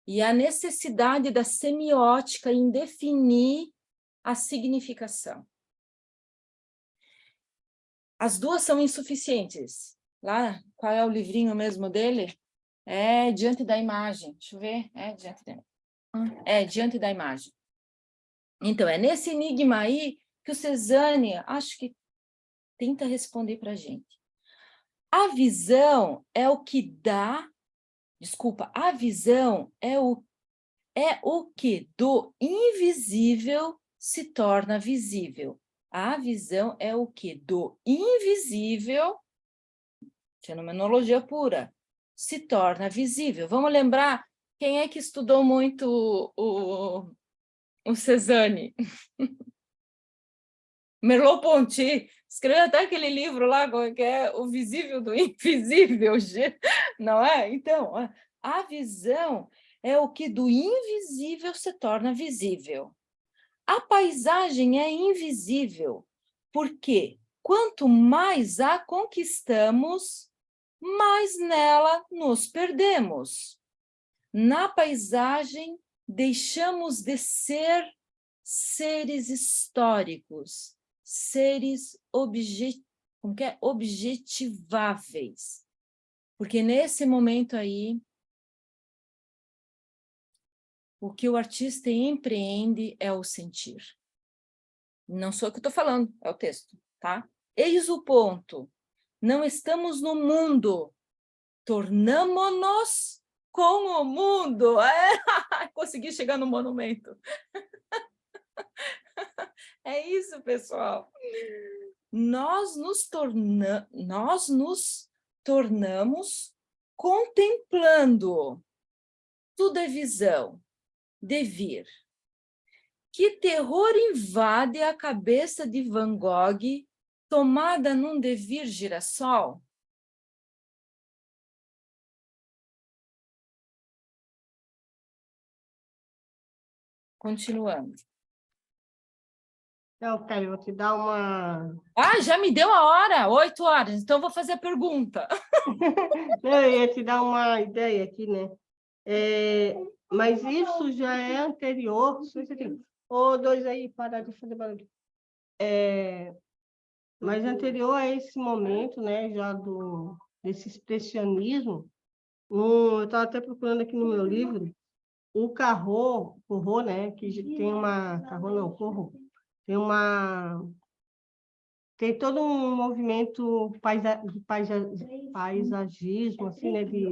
Speaker 1: e a necessidade da semiótica em definir a significação. As duas são insuficientes. Lá, qual é o livrinho mesmo dele? É Diante da Imagem. Deixa eu ver. Diante da Imagem. Então, é nesse enigma aí que o Cézanne, acho que tenta responder para a gente. A visão é o que dá... Desculpa, a visão é o que do invisível se torna visível. A visão é o que do invisível, fenomenologia pura, se torna visível. Vamos lembrar quem é que estudou muito o Cézanne? Merleau-Ponty. Escreveu até aquele livro lá, que é O Visível do Invisível, não é? Então, a visão é o que do invisível se torna visível. A paisagem é invisível, porque quanto mais a conquistamos, mais nela nos perdemos. Na paisagem, deixamos de ser seres históricos, seres objetiváveis. Porque nesse momento aí, o que o artista empreende é o sentir. Não sou eu que estou falando, é o texto, tá? Eis o ponto. Não estamos no mundo, tornamo-nos com o mundo. Consegui chegar no monumento. É isso, pessoal. Nós nos tornamos contemplando. Tudo é visão, devir. Que terror invade a cabeça de Van Gogh, tomada num devir girassol? Continuando.
Speaker 3: Então, Kelly, eu vou te dar uma...
Speaker 1: Já me deu a hora, 8 horas, então eu vou fazer a pergunta.
Speaker 3: Não, eu ia te dar uma ideia aqui, né? Mas isso já é anterior... Ô, dois aí, para de fazer barulho. Mas anterior a esse momento, né, já desse expressionismo, eu estava até procurando aqui no meu livro, o Corot, né, que tem uma... Corot não, Corot. Tem todo um movimento de paisagismo, assim, né, de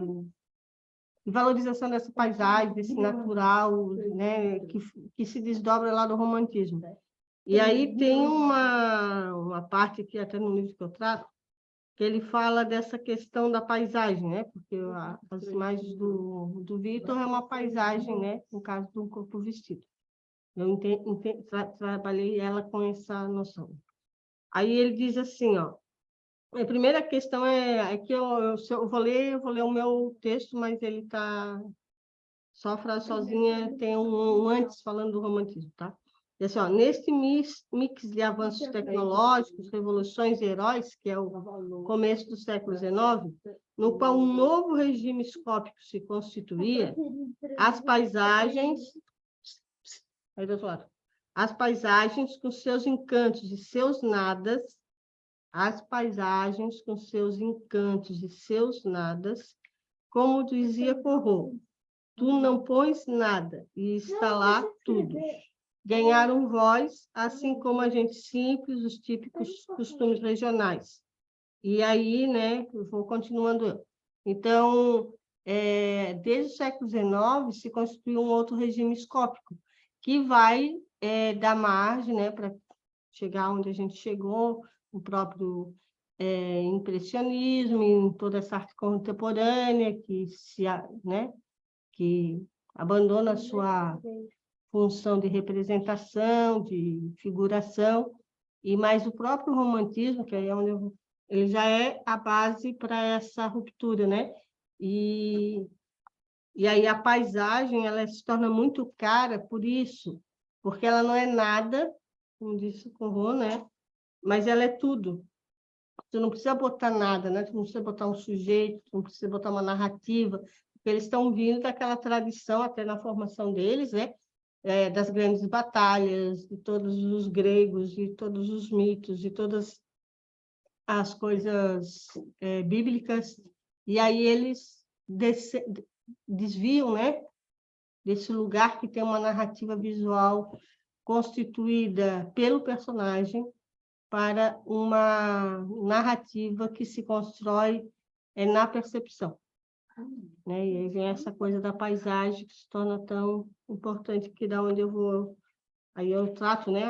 Speaker 3: valorização dessa paisagem, desse natural, né, que se desdobra lá do romantismo. E aí tem uma parte aqui, até no livro que eu trato, que ele fala dessa questão da paisagem, né? Porque as imagens do Victor é uma paisagem, né? No caso do corpo vestido. Eu trabalhei ela com essa noção. Aí ele diz assim, ó, a primeira questão é que eu vou ler o meu texto, mas ele está só a frase sozinha, tem um antes falando do romantismo, tá? E assim, ó, neste mix de avanços tecnológicos, revoluções e heróis, que é o começo do século XIX, no qual um novo regime escópico se constituía, as paisagens... Aí do outro lado. As paisagens com seus encantos e seus nadas, como dizia Corot, tu não pões nada e está lá tudo. Ganharam voz, assim como a gente simples, os típicos costumes regionais. E aí, né, eu vou continuando. Então, desde o século XIX, se constituiu um outro regime escópico, que vai dar margem, né, para chegar onde a gente chegou, o próprio impressionismo, em toda essa arte contemporânea que abandona a sua função de representação, de figuração, e mais o próprio romantismo, que é onde ele já é a base para essa ruptura, né? E aí a paisagem ela se torna muito cara por isso, porque ela não é nada, como disse o Corot, né? Mas ela é tudo. Tu não precisa botar nada, né? Tu não precisa botar um sujeito, tu não precisa botar uma narrativa, porque eles estão vindo daquela tradição, até na formação deles, né? Das grandes batalhas, de todos os gregos, de todos os mitos, de todas as coisas bíblicas. E aí eles desviam, né? Desse lugar que tem uma narrativa visual constituída pelo personagem, para uma narrativa que se constrói na percepção. Né? E aí vem essa coisa da paisagem que se torna tão importante, que da onde eu vou... Aí eu trato, né,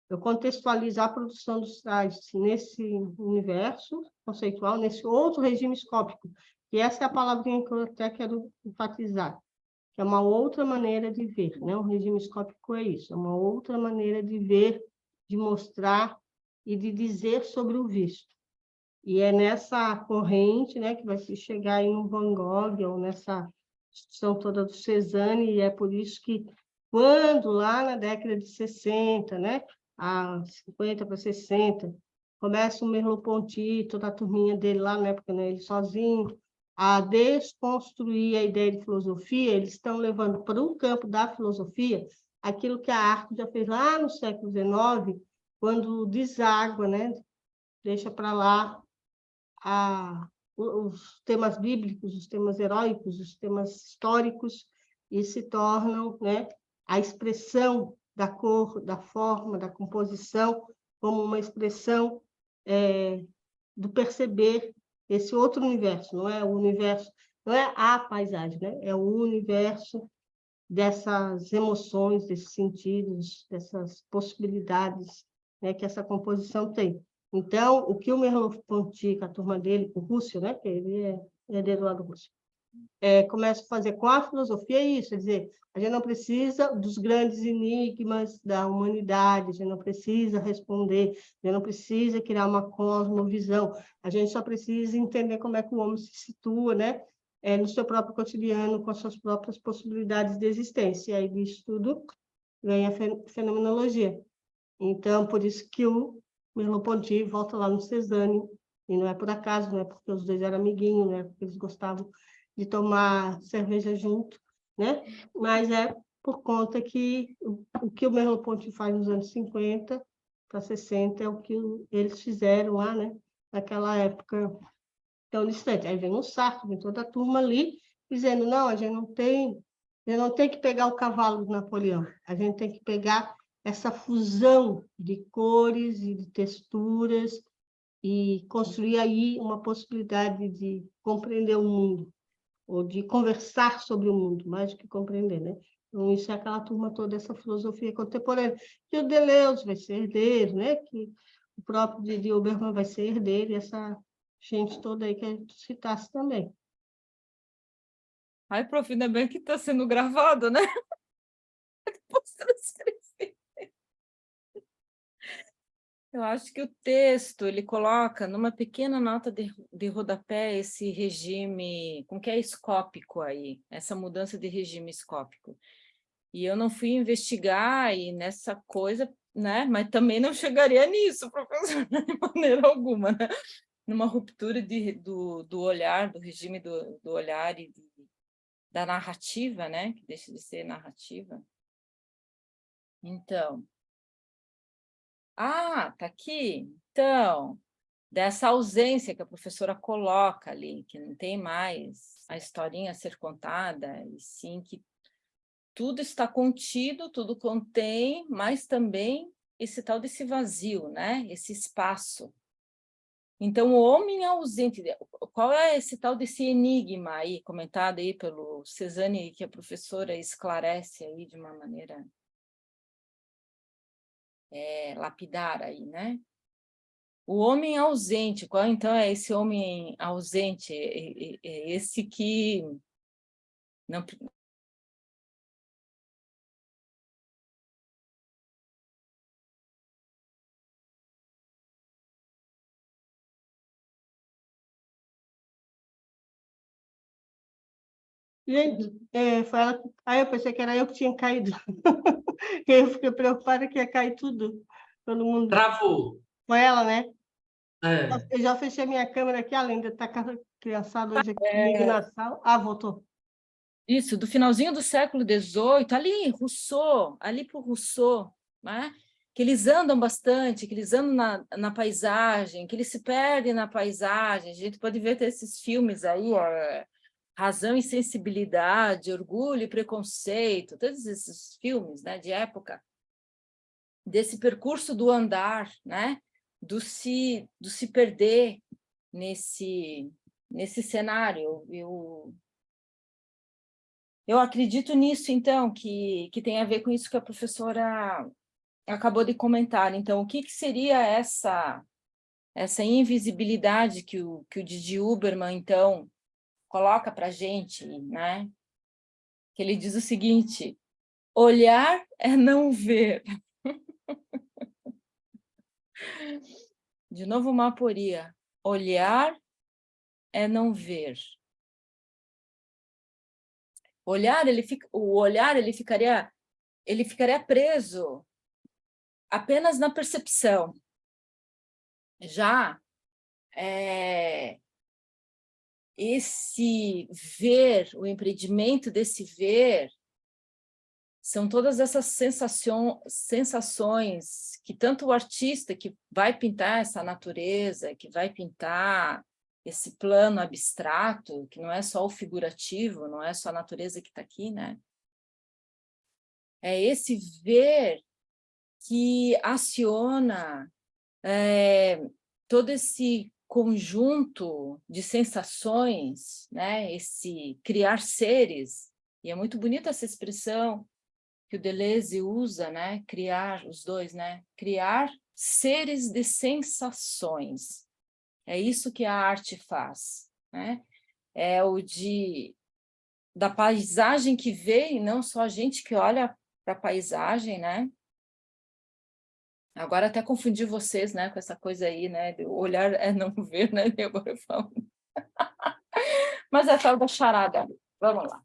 Speaker 3: eu contextualizo a produção dos trajes nesse universo conceitual, nesse outro regime escópico, que essa é a palavrinha que eu até quero enfatizar, que é uma outra maneira de ver, né? O regime escópico é isso, é uma outra maneira de ver, de mostrar e de dizer sobre o visto. E é nessa corrente, né, que vai se chegar aí no Van Gogh, ou nessa discussão toda do Cézanne, e é por isso que, quando lá na década de 60, né, a 50 para 60, começa o Merleau-Ponty, toda a turminha dele lá, na época, né, ele sozinho, a desconstruir a ideia de filosofia, eles estão levando para o campo da filosofia aquilo que a arte já fez lá no século XIX, quando deságua, né? Deixa para lá os temas bíblicos, os temas heróicos, os temas históricos, e se tornam, né, a expressão da cor, da forma, da composição, como uma expressão do perceber esse outro universo, não é o universo, não é a paisagem, né? É o universo dessas emoções, desses sentidos, dessas possibilidades, né, que essa composição tem. Então, o que o Merleau-Ponty, com a turma dele, com o Russell, né, que ele é herdeiro lá do Russell, começa a fazer com a filosofia é isso, quer dizer, a gente não precisa dos grandes enigmas da humanidade, a gente não precisa responder, a gente não precisa criar uma cosmovisão, a gente só precisa entender como é que o homem se situa, né, no seu próprio cotidiano, com as suas próprias possibilidades de existência. E aí disso tudo ganha fenomenologia. Então, por isso que o Merleau-Ponty volta lá no Cézanne, e não é por acaso, não é porque os dois eram amiguinhos, não é porque eles gostavam de tomar cerveja junto, né? Mas é por conta que o que o Merleau-Ponty faz nos anos 50 para 60 é o que eles fizeram lá, né? Naquela época tão distante. Aí vem o Sartre, vem toda a turma ali, dizendo, não, a gente não tem que pegar o cavalo do Napoleão, a gente tem que pegar essa fusão de cores e de texturas e construir aí uma possibilidade de compreender o mundo, ou de conversar sobre o mundo, mais do que compreender, né? Então, isso é aquela turma toda, essa filosofia contemporânea, que o Deleuze vai ser herdeiro, né? Que o próprio Didi Obermann vai ser herdeiro, e essa gente toda aí que a gente citasse também.
Speaker 1: Ai, prof, ainda bem que está sendo gravado, né? Posso transcrever. Eu acho que o texto, ele coloca numa pequena nota de rodapé esse regime, como que é escópico aí, essa mudança de regime escópico. E eu não fui investigar aí nessa coisa, né? Mas também não chegaria nisso, professor, de maneira alguma, né? Numa ruptura do olhar, do regime do olhar e da narrativa, né? Que deixa de ser narrativa. Então, tá aqui. Então, dessa ausência que a professora coloca ali, que não tem mais a historinha a ser contada, e sim que tudo está contido, tudo contém, mas também esse tal desse vazio, né? Esse espaço. Então, o homem ausente, qual é esse tal desse enigma aí, comentado aí pelo Cézanne, que a professora esclarece aí de uma maneira lapidar aí, né? O homem ausente, qual então é esse homem ausente? É esse que não...
Speaker 3: Gente, foi ela... Aí eu pensei que era eu que tinha caído. Eu fiquei preocupada que ia cair tudo. Todo mundo...
Speaker 2: Travou.
Speaker 3: Foi ela, né?
Speaker 2: É.
Speaker 3: Eu já fechei minha câmera aqui, além de estar com a criançada hoje aqui comigo na sala. Voltou.
Speaker 1: Isso, do finalzinho do século XVIII, ali, Rousseau, ali para o Rousseau, né? Que eles andam bastante, que eles andam na paisagem, que eles se perdem na paisagem. A gente pode ver esses filmes aí, Razão e Sensibilidade, Orgulho e Preconceito, todos esses filmes, né, de época, desse percurso do andar, né, do se perder nesse cenário. Eu acredito nisso, então, que tem a ver com isso que a professora acabou de comentar. Então, o que seria essa invisibilidade que o Didi Uberman, então, coloca para a gente, né? Que ele diz o seguinte: olhar é não ver. De novo, uma aporia. Olhar é não ver. O olhar ele ficaria preso apenas na percepção. Já esse ver, o empreendimento desse ver, são todas essas sensações que tanto o artista que vai pintar essa natureza, que vai pintar esse plano abstrato, que não é só o figurativo, não é só a natureza que está aqui, né? É esse ver que aciona todo esse conjunto de sensações, né? Esse criar seres, e é muito bonita essa expressão que o Deleuze usa, né? Criar, os dois, né? Criar seres de sensações. É isso que a arte faz, né? É o da paisagem que vê, e não só a gente que olha para a paisagem, né? Agora até confundi vocês, né, com essa coisa aí, né? O olhar é não ver, né? E agora eu falo. Mas é a tal da charada. Vamos lá.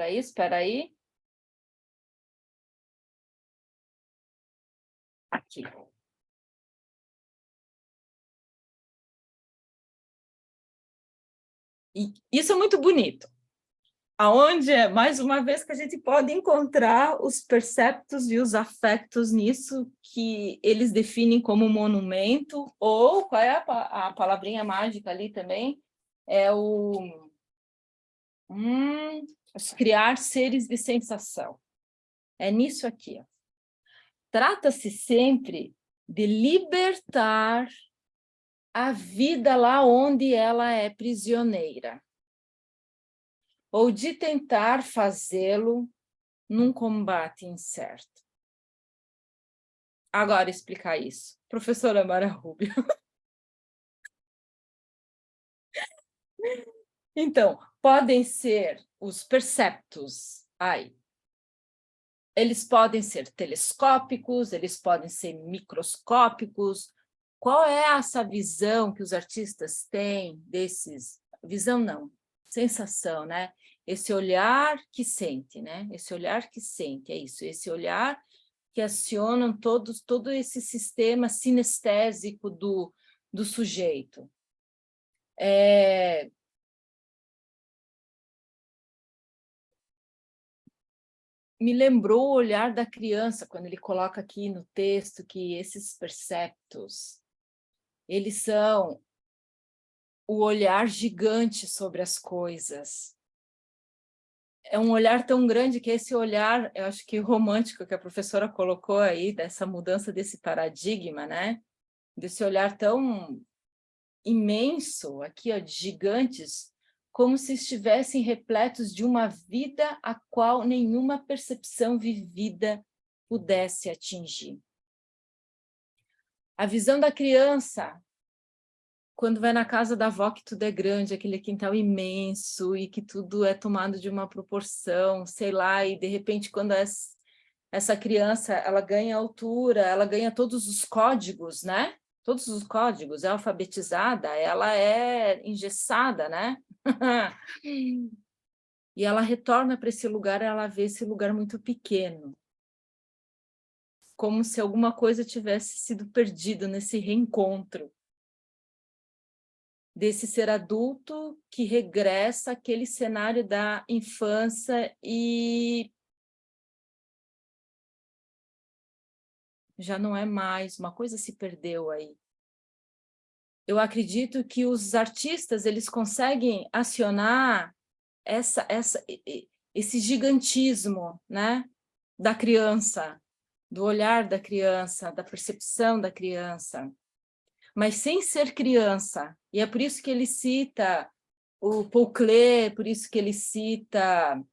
Speaker 1: Espera aí. Aqui. E isso é muito bonito. Aonde é, mais uma vez, que a gente pode encontrar os perceptos e os afetos nisso que eles definem como monumento, ou qual é a palavrinha mágica ali também? É criar seres de sensação. É nisso aqui. Trata-se sempre de libertar a vida lá onde ela é prisioneira, ou de tentar fazê-lo num combate incerto. Agora explicar isso. Professora Mara Rubio. Então, podem ser os perceptos aí. Eles podem ser telescópicos, eles podem ser microscópicos. Qual é essa visão que os artistas têm desses? Visão não, sensação, né? Esse olhar que sente, né? Esse olhar que sente, é isso. Esse olhar que acionam todo esse sistema sinestésico do sujeito. Me lembrou o olhar da criança, quando ele coloca aqui no texto que esses perceptos, eles são o olhar gigante sobre as coisas. É um olhar tão grande que esse olhar, eu acho que romântico que a professora colocou aí, dessa mudança desse paradigma, né? Desse olhar tão imenso, aqui, ó, de gigantes, como se estivessem repletos de uma vida a qual nenhuma percepção vivida pudesse atingir. A visão da criança, quando vai na casa da avó, que tudo é grande, aquele quintal imenso, e que tudo é tomado de uma proporção, sei lá, e de repente, quando essa criança, ela ganha altura, ela ganha todos os códigos, né? Todos os códigos, é alfabetizada, ela é engessada, né? E ela retorna para esse lugar, ela vê esse lugar muito pequeno, como se alguma coisa tivesse sido perdido nesse reencontro desse ser adulto que regressa àquele cenário da infância e já não é mais, uma coisa se perdeu aí. Eu acredito que os artistas, eles conseguem acionar esse gigantismo, né, da criança, do olhar da criança, da percepção da criança, mas sem ser criança. E é por isso que ele cita o Paul Klee, por isso que ele cita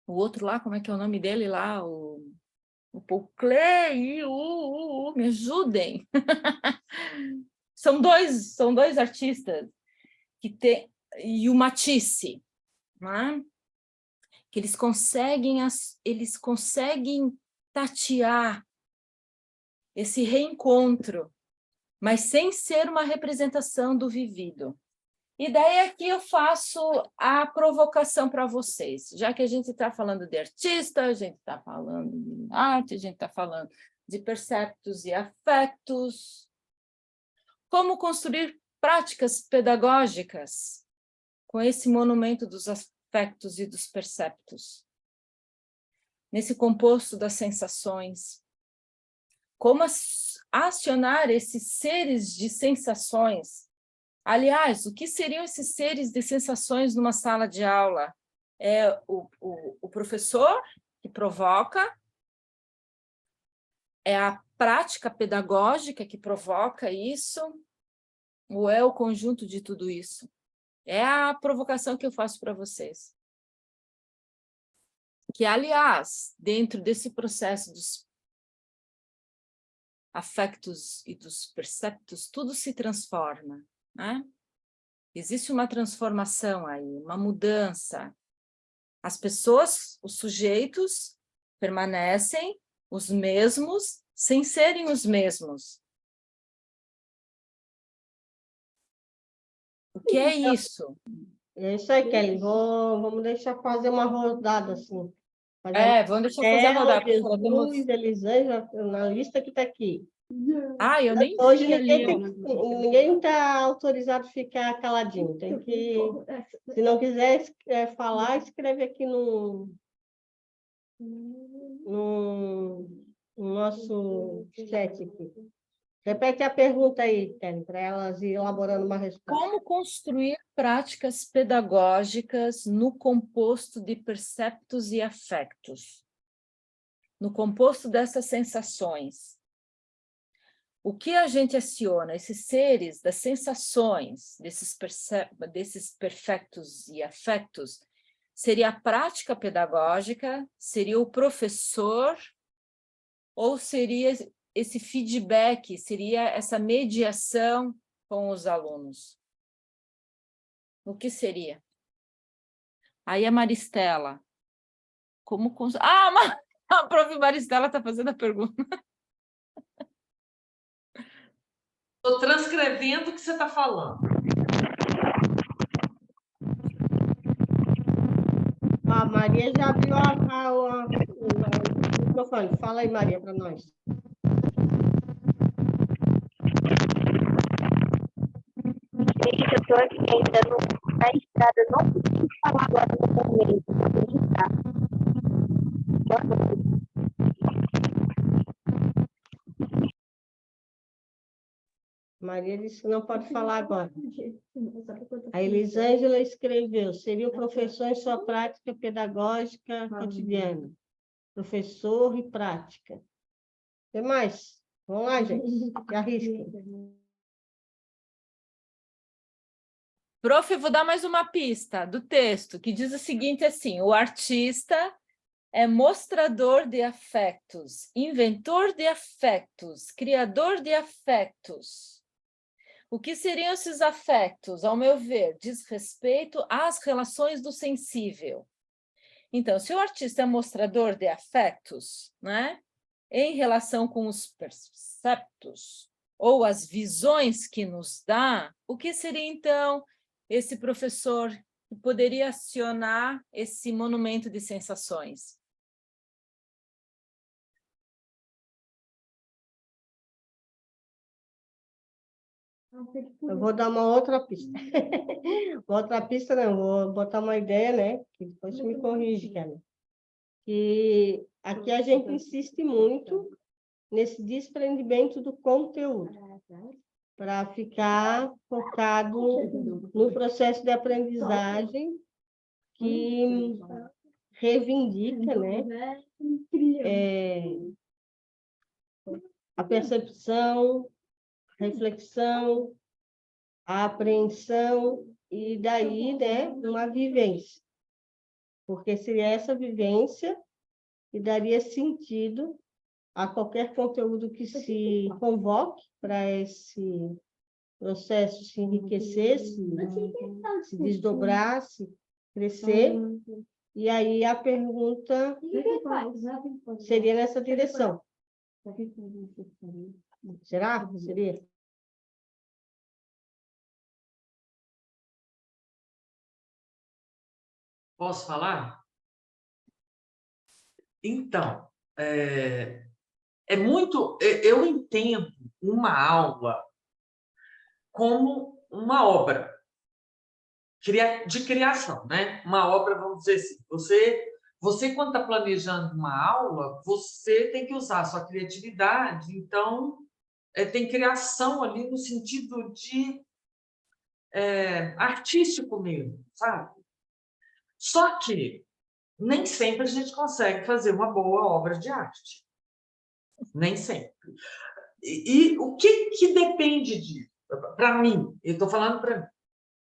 Speaker 1: o outro lá, como é que é o nome dele lá? O Paul Klee, me ajudem! São dois artistas que tem, e o Matisse, né? Que eles conseguem tatear esse reencontro, mas sem ser uma representação do vivido. E daí aqui eu faço a provocação para vocês, já que a gente está falando de artista, a gente está falando de arte, a gente está falando de perceptos e afetos. Como construir práticas pedagógicas com esse monumento dos afetos e dos perceptos? Nesse composto das sensações. Como acionar esses seres de sensações Aliás, o que seriam esses seres de sensações numa sala de aula? É o professor que provoca? É a prática pedagógica que provoca isso? Ou é o conjunto de tudo isso? É a provocação que eu faço para vocês. Que, aliás, dentro desse processo dos afectos e dos perceptos, tudo se transforma, né? Existe uma transformação aí, uma mudança. As pessoas, os sujeitos, permanecem os mesmos, sem serem os mesmos. O que é isso?
Speaker 3: É isso aí, Kelly. Vamos deixar fazer uma rodada, assim.
Speaker 1: Vamos deixar fazer a rodada.
Speaker 3: Jesus, Elisângela, na lista que está aqui.
Speaker 1: Eu nem
Speaker 3: Hoje
Speaker 1: vi ali.
Speaker 3: ninguém está autorizado a ficar caladinho. Tem que, se não quiser falar, escreve aqui no nosso chat aqui. Repete a pergunta aí, Kelly, para elas ir elaborando uma resposta.
Speaker 1: Como construir práticas pedagógicas no composto de perceptos e afectos? No composto dessas sensações. O que a gente aciona? Esses seres das sensações, desses perfectos e afectos, seria a prática pedagógica, seria o professor, ou seria esse feedback, seria essa mediação com os alunos? O que seria? Aí a Maristela. A prof. Maristela está fazendo a pergunta.
Speaker 2: Estou transcrevendo o que você está falando.
Speaker 3: A Maria já abriu o microfone. Fala aí, Maria, para nós.
Speaker 9: Desde que eu estou aqui ainda na estrada, não consigo falar agora no momento.
Speaker 3: Maria disse que não pode falar agora. A Elisângela escreveu: seria o professor em sua prática pedagógica cotidiana. Professor e prática. O que mais? Vamos lá, gente. Arrisquem.
Speaker 1: Prof, eu vou dar mais uma pista do texto, que diz o seguinte, assim, o artista é mostrador de afetos, inventor de afetos, criador de afetos. O que seriam esses afetos? Ao meu ver, diz respeito às relações do sensível. Então, se o artista é mostrador de afetos, né, em relação com os perceptos, ou as visões que nos dá, o que seria, então, esse professor que poderia acionar esse monumento de sensações?
Speaker 3: Eu vou dar uma outra pista. Outra pista não, vou botar uma ideia, né? Que depois você me corrige, Kelly. Que aqui a gente insiste muito nesse desprendimento do conteúdo, para ficar focado no processo de aprendizagem que reivindica, né? A percepção, reflexão, a apreensão e daí, né, uma vivência. Porque seria essa vivência que daria sentido a qualquer conteúdo que se convoque para esse processo se enriquecesse, se desdobrasse, crescer. E aí a pergunta seria nessa direção. Será? Seria?
Speaker 2: Posso falar? Então, eu entendo uma aula como uma obra de criação, né? Uma obra, vamos dizer assim, você quando está planejando uma aula, você tem que usar a sua criatividade, então tem criação ali no sentido de artístico mesmo, sabe? Só que nem sempre a gente consegue fazer uma boa obra de arte. Nem sempre. E o que depende disso? Para mim, eu estou falando para mim.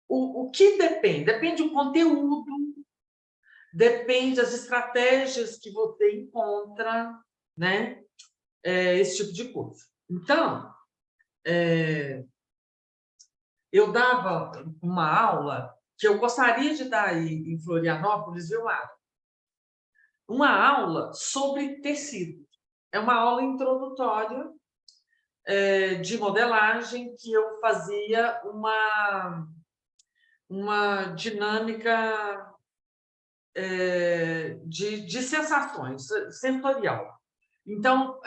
Speaker 2: O que depende? Depende do conteúdo, depende das estratégias que você encontra, né? Esse tipo de coisa. Então, eu dava uma aula que eu gostaria de dar aí em Florianópolis, viu, Mara? Uma aula sobre tecido. É uma aula introdutória de modelagem que eu fazia uma dinâmica de sensações, sensorial. Então,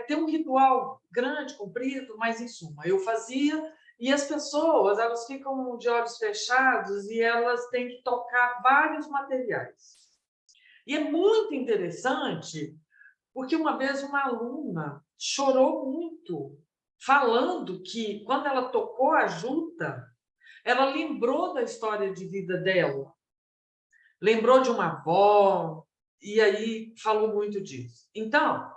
Speaker 2: tem um ritual grande, comprido, mas, em suma, eu fazia, e as pessoas elas ficam de olhos fechados e elas têm que tocar vários materiais. E é muito interessante, porque uma vez uma aluna chorou muito, falando que, quando ela tocou a juta, ela lembrou da história de vida dela, lembrou de uma avó, e aí falou muito disso. Então,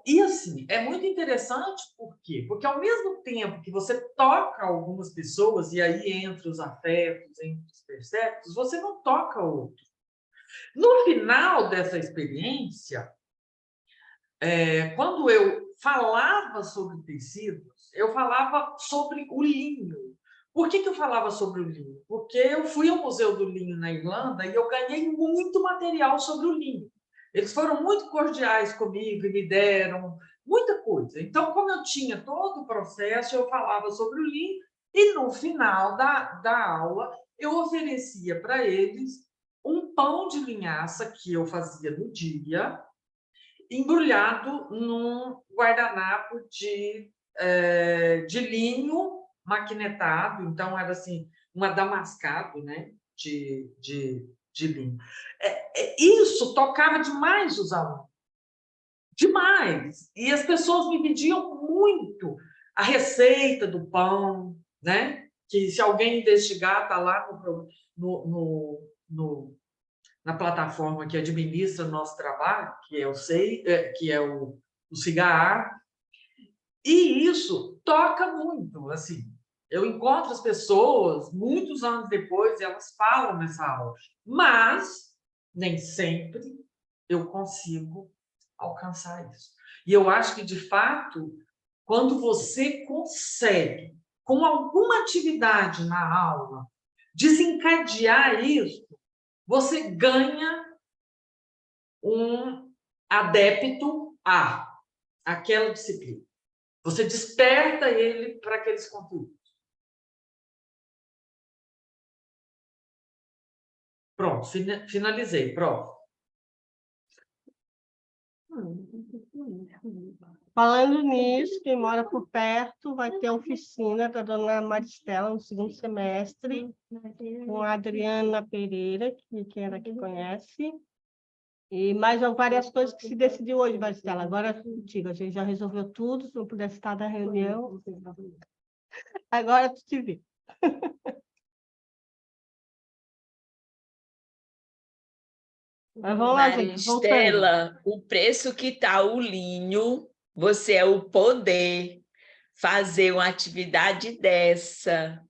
Speaker 2: e assim, é muito interessante, por quê? Porque ao mesmo tempo que você toca algumas pessoas, e aí entre os afetos, entre os perceptos, você não toca outro. No final dessa experiência, quando eu falava sobre tecidos, eu falava sobre o linho. Por que eu falava sobre o linho? Porque eu fui ao Museu do Linho na Irlanda e eu ganhei muito material sobre o linho. Eles foram muito cordiais comigo e me deram muita coisa. Então, como eu tinha todo o processo, eu falava sobre o linho e, no final da aula, eu oferecia para eles um pão de linhaça que eu fazia no dia, embrulhado num guardanapo de linho maquinetado, então era assim, um adamascado, né, de linho. Isso tocava demais os alunos, demais, e as pessoas me pediam muito a receita do pão, né, que se alguém investigar, está lá na plataforma que administra o nosso trabalho, que é o Cigar, e isso toca muito, assim. Eu encontro as pessoas, muitos anos depois, e elas falam nessa aula, mas nem sempre eu consigo alcançar isso. E eu acho que, de fato, quando você consegue, com alguma atividade na aula, desencadear isso, você ganha um adepto àquela disciplina. Você desperta ele para aqueles conteúdos. Pronto, finalizei. Pronto.
Speaker 3: Falando nisso, quem mora por perto vai ter a oficina da dona Maristela no segundo semestre, com a Adriana Pereira, que quem era que conhece. E mais várias coisas que se decidiu hoje, Maristela. Agora, contigo, a gente já resolveu tudo, se não pudesse estar na reunião. Agora tu te vê. Mas vamos lá, gente.
Speaker 1: Maristela, o preço que está o linho, você é o poder fazer uma atividade dessa.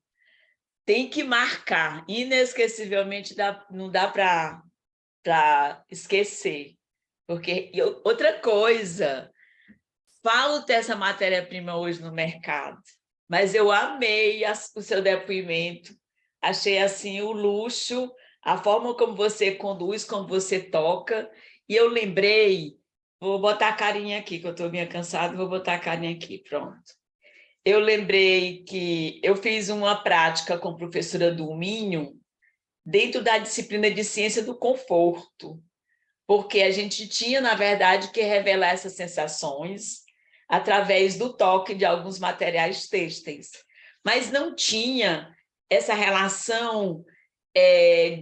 Speaker 1: Tem que marcar, inesquecivelmente, não dá para esquecer. Porque outra coisa, falo dessa matéria-prima hoje no mercado, mas eu amei o seu depoimento, achei assim o luxo, a forma como você conduz, como você toca, e eu lembrei, vou botar a carinha aqui, que eu estou meio cansada, vou botar a carinha aqui, pronto. Eu lembrei que eu fiz uma prática com a professora Duminho dentro da disciplina de ciência do conforto, porque a gente tinha, na verdade, que revelar essas sensações através do toque de alguns materiais têxteis, mas não tinha essa relação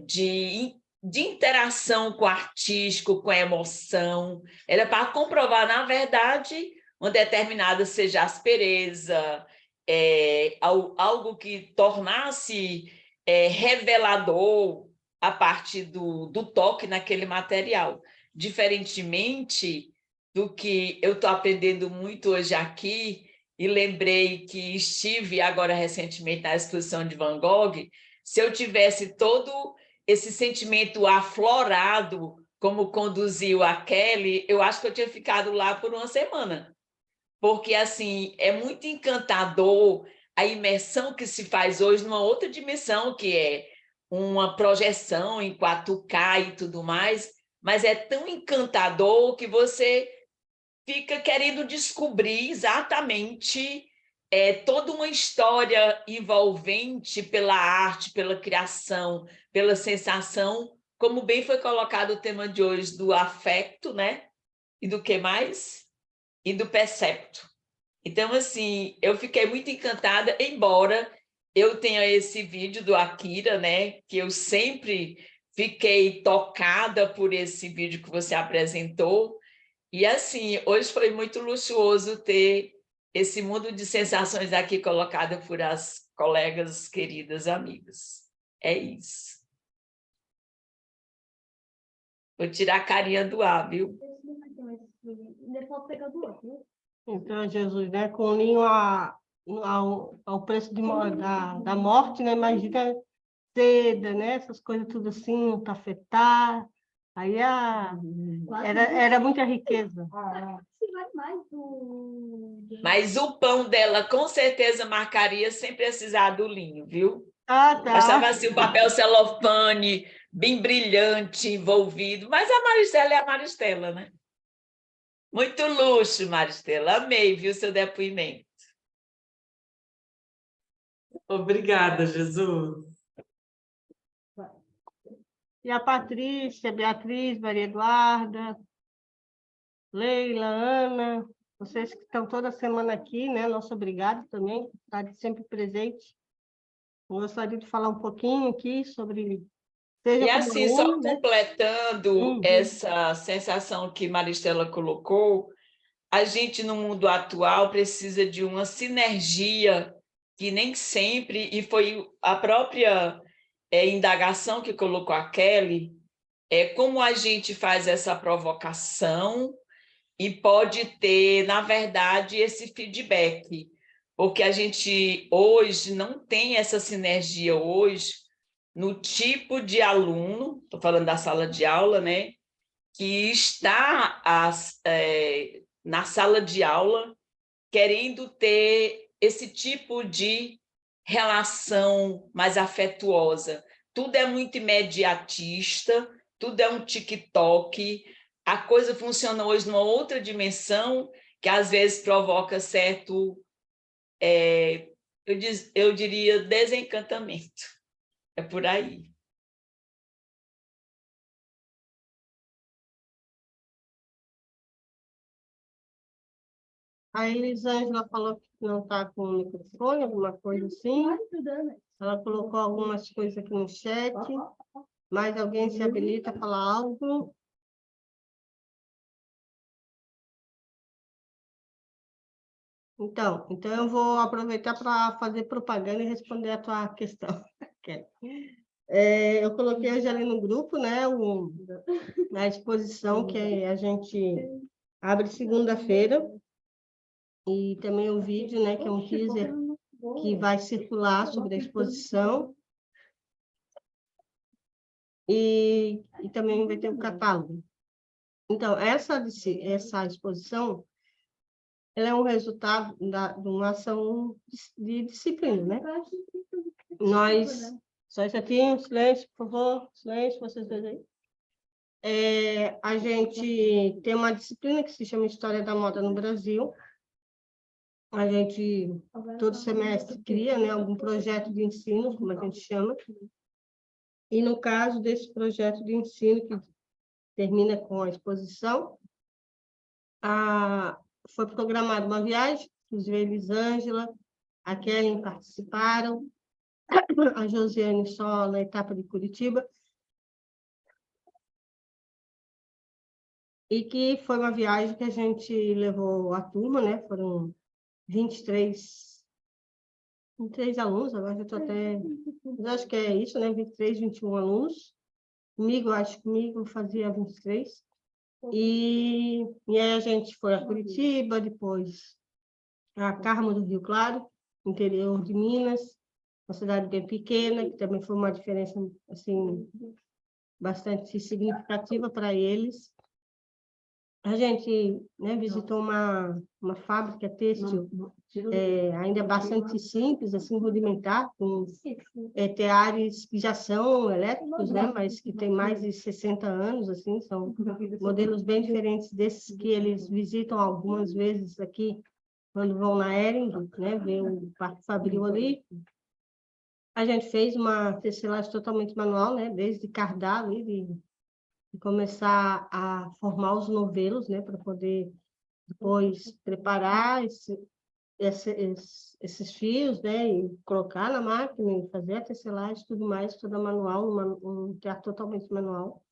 Speaker 1: de interação com o artístico, com a emoção, era para comprovar, na verdade, uma determinada, seja aspereza,
Speaker 10: algo que tornasse revelador a partir do toque naquele material. Diferentemente do que eu estou aprendendo muito hoje aqui, e lembrei que estive agora recentemente na exposição de Van Gogh, se eu tivesse todo esse sentimento aflorado, como conduziu a Kelly, eu acho que eu tinha ficado lá por uma semana. Porque, assim, é muito encantador a imersão que se faz hoje numa outra dimensão, que é uma projeção em 4K e tudo mais, mas é tão encantador que você fica querendo descobrir exatamente toda uma história envolvente pela arte, pela criação, pela sensação, como bem foi colocado o tema de hoje do afecto, né? E do que mais? E do percepto. Então, assim, eu fiquei muito encantada, embora eu tenha esse vídeo do Akira, né? Que eu sempre fiquei tocada por esse vídeo que você apresentou. E, assim, hoje foi muito luxuoso ter esse mundo de sensações aqui colocado por as colegas queridas amigas. É isso. Vou tirar a carinha do ar, viu?
Speaker 3: Então, Jesus, né? Com linho ao preço da morte, né? Imagina seda, né? Essas coisas tudo assim, um tafetá. Aí era muita riqueza.
Speaker 10: Mas o pão dela com certeza marcaria sem precisar do linho, viu?
Speaker 3: Ah, tá.
Speaker 10: Achava assim o papel celofane, bem brilhante, envolvido. Mas a Maristela é a Maristela, né? Muito luxo, Maristela. Amei, viu, seu depoimento.
Speaker 2: Obrigada, Jesus.
Speaker 3: E a Patrícia, Beatriz, Maria Eduarda, Leila, Ana, vocês que estão toda semana aqui, né? Nosso obrigado também, por estar sempre presente. Eu gostaria de falar um pouquinho aqui sobre...
Speaker 10: E assim, só
Speaker 3: né?
Speaker 10: completando essa sensação que Maristela colocou, a gente, no mundo atual, precisa de uma sinergia que nem sempre, e foi a própria indagação que colocou a Kelly, como a gente faz essa provocação e pode ter, na verdade, esse feedback, porque a gente hoje não tem essa sinergia hoje no tipo de aluno, estou falando da sala de aula, né, que está na sala de aula querendo ter esse tipo de relação mais afetuosa. Tudo é muito imediatista, tudo é um TikTok, a coisa funciona hoje numa outra dimensão que às vezes provoca certo, eu diria, desencantamento. É por aí.
Speaker 3: A Elisângela falou que não está com o microfone, alguma coisa assim. Ela colocou algumas coisas aqui no chat. Mais alguém se habilita a falar algo? Então eu vou aproveitar para fazer propaganda e responder a tua questão. Eu coloquei hoje ali no grupo, né, a exposição que a gente abre segunda-feira, e também o vídeo, né, que é um teaser que vai circular sobre a exposição, e também vai ter o catálogo. Então, essa exposição, ela é um resultado de uma ação de disciplina, né? Só isso aqui, silêncio, por favor, silêncio, vocês dois aí. A gente tem uma disciplina que se chama História da Moda no Brasil. A gente, todo semestre, cria, né, algum projeto de ensino, como a gente chama. E, no caso desse projeto de ensino, que termina com a exposição, foi programada uma viagem, inclusive a Elisângela, a Kellen participaram, a Josiane só na etapa de Curitiba, e que foi uma viagem que a gente levou a turma, né? Foram 23 23 alunos, agora eu estou até... Mas acho que é isso, né? 23, 21 alunos. Comigo fazia 23. E aí a gente foi a Curitiba, depois a Carmo do Rio Claro, interior de Minas, uma cidade bem pequena, que também foi uma diferença assim, bastante significativa para eles. A gente, né, visitou uma fábrica têxtil ainda bastante simples, assim, rudimentar, com teares que já são elétricos, né, mas que tem mais de 60 anos, assim, são modelos bem diferentes desses que eles visitam algumas vezes aqui, quando vão na Hering, né, ver o Parque Fabril ali. A gente fez uma tecelagem totalmente manual, né, desde cardar ali, de começar a formar os novelos, né, para poder depois preparar esses fios, né, e colocar na máquina, e fazer a tecelagem, tudo mais, tudo manual, um teatro totalmente manual.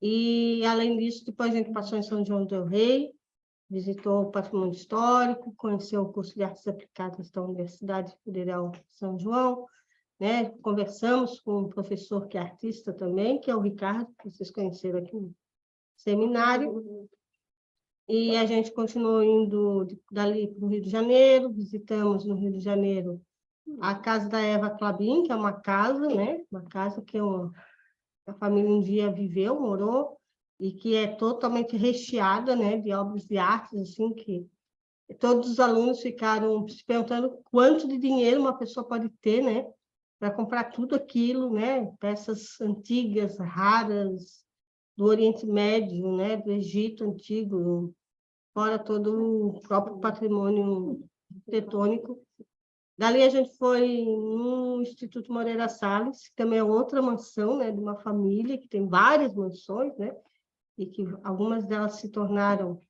Speaker 3: E, além disso, depois a gente passou em São João del Rei, visitou o patrimônio histórico, conheceu o curso de artes aplicadas da Universidade Federal de São João, né? Conversamos com um professor que é artista também, que é o Ricardo, que vocês conheceram aqui no seminário. E a gente continuou indo dali para o Rio de Janeiro, visitamos no Rio de Janeiro a casa da Eva Clabin, que é uma casa, né? Uma casa que a família um dia viveu, morou, e que é totalmente recheada, né, de obras de arte, assim, que todos os alunos ficaram se perguntando quanto de dinheiro uma pessoa pode ter, né, para comprar tudo aquilo, né, peças antigas, raras, do Oriente Médio, né, do Egito Antigo, fora todo o próprio patrimônio arquitetônico. Dali a gente foi no Instituto Moreira Salles, que também é outra mansão, né, de uma família que tem várias mansões, né, e que algumas delas se tornaram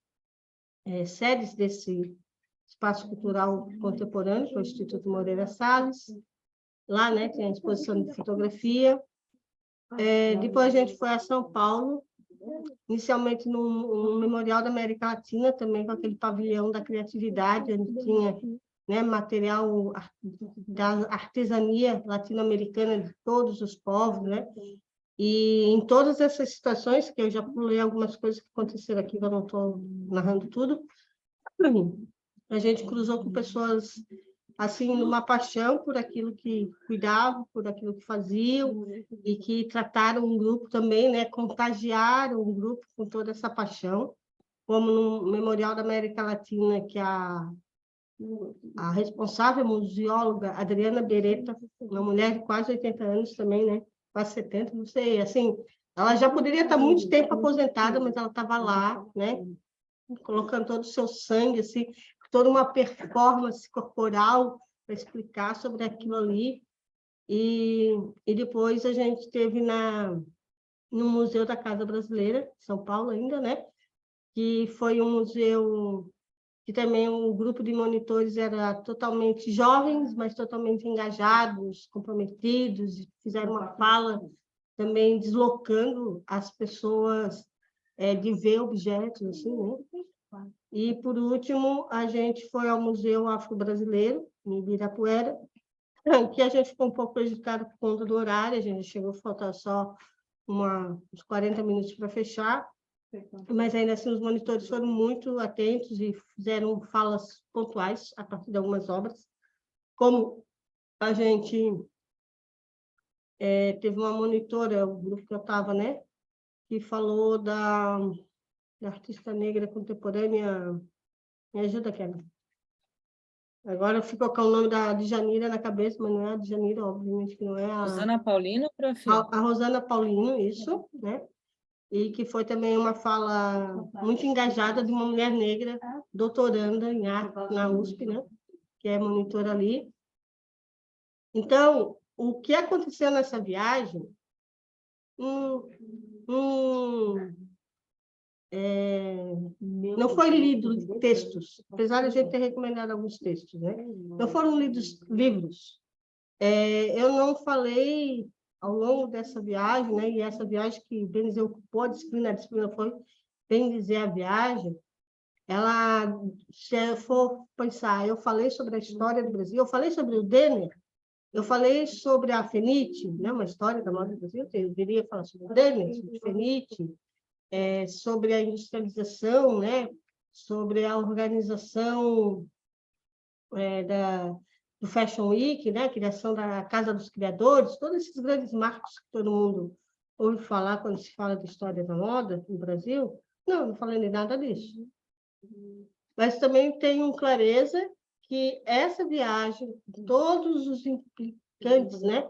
Speaker 3: sedes desse espaço cultural contemporâneo, que é o Instituto Moreira Salles. Lá, né, tem a exposição de fotografia. Depois a gente foi a São Paulo, inicialmente no Memorial da América Latina, também com aquele pavilhão da criatividade, onde tinha, né, material da artesania latino-americana de todos os povos, né? E em todas essas situações, que eu já pulei algumas coisas que aconteceram aqui, eu não estou narrando tudo, a gente cruzou com pessoas assim, numa paixão por aquilo que cuidavam, por aquilo que faziam, e que trataram um grupo também, né, contagiaram o grupo com toda essa paixão, como no Memorial da América Latina, que a responsável museóloga, Adriana Beretta, uma mulher de quase 80 anos também, né, quase 70, não sei, assim, ela já poderia estar muito tempo aposentada, mas ela estava lá, né, colocando todo o seu sangue, assim, toda uma performance corporal para explicar sobre aquilo ali. E depois a gente teve no Museu da Casa Brasileira, São Paulo ainda, né? Que foi um museu que também o grupo de monitores era totalmente jovens, mas totalmente engajados, comprometidos, e fizeram uma fala também deslocando as pessoas de ver objetos, assim, né? E, por último, a gente foi ao Museu Afro-Brasileiro, em Ibirapuera, que a gente ficou um pouco prejudicado por conta do horário, a gente chegou a faltar só uns 40 minutos para fechar, mas ainda assim os monitores foram muito atentos e fizeram falas pontuais a partir de algumas obras. Como a gente teve uma monitora, o grupo que eu estava, né, que falou da artista negra contemporânea. Me ajuda, Kevin. Agora ficou com o nome da Djanira na cabeça, mas não é a Djanira, obviamente que não é a...
Speaker 1: Rosana Paulino, prof?
Speaker 3: A Rosana Paulino, isso, né? E que foi também uma fala muito engajada de uma mulher negra, doutoranda em arte na USP, né? Que é monitora ali. Então, o que aconteceu nessa viagem... não foi lido textos, apesar de a gente ter recomendado alguns textos, né? Não foram lidos livros. Eu não falei ao longo dessa viagem, né? E essa viagem que, bem dizer, ocupou a disciplina foi, bem dizer, a viagem, Ela, se eu for pensar, eu falei sobre a história do Brasil, eu falei sobre o Denner, eu falei sobre a Fenite, né, uma história da moda do Brasil, eu deveria falar sobre o Denner, sobre a Fenite, sobre a industrialização, né, sobre a organização do Fashion Week, né, a criação da Casa dos Criadores, todos esses grandes marcos que todo mundo ouve falar quando se fala de história da moda no Brasil. Não falei de nada disso. Mas também tenho clareza que essa viagem, todos os implicantes, né,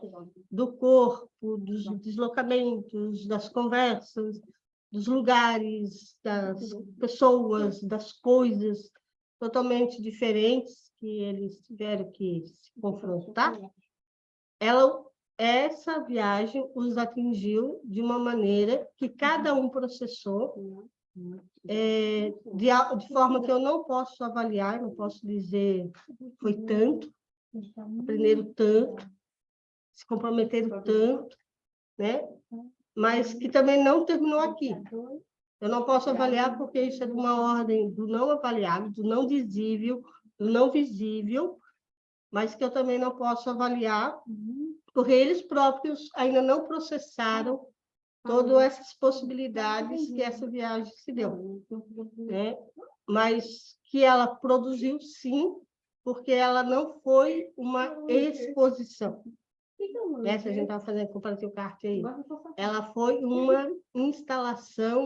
Speaker 3: do corpo, dos deslocamentos, das conversas, dos lugares, das pessoas, das coisas totalmente diferentes que eles tiveram que se confrontar, essa viagem os atingiu de uma maneira que cada um processou, de forma que eu não posso avaliar, não posso dizer foi tanto, aprenderam tanto, se comprometeram tanto, né? Mas que também não terminou aqui. Eu não posso avaliar porque isso é de uma ordem do não avaliável, do não visível, do não visível, mas que eu também não posso avaliar porque eles próprios ainda não processaram todas essas possibilidades que essa viagem se deu, né? Mas que ela produziu, sim, porque ela não foi uma exposição. Né? Se a gente estava fazendo comparativo com a arte aí, ela foi uma instalação,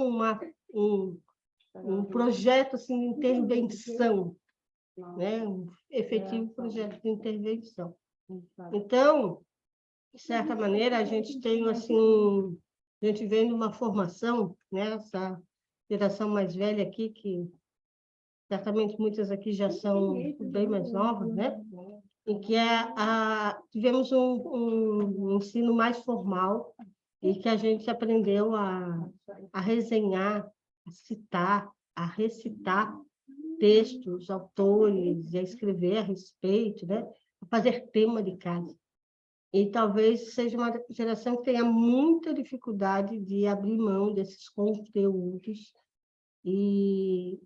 Speaker 3: um projeto assim, de intervenção, né? Um efetivo projeto de intervenção. Então, de certa maneira, a gente tem assim, a gente vem de uma formação, né? Essa geração mais velha aqui, que certamente muitas aqui já são bem mais novas, né? Em que tivemos um ensino mais formal e que a gente aprendeu a resenhar, a citar, a recitar textos, autores, a escrever a respeito, né? A fazer tema de casa. E talvez seja uma geração que tenha muita dificuldade de abrir mão desses conteúdos e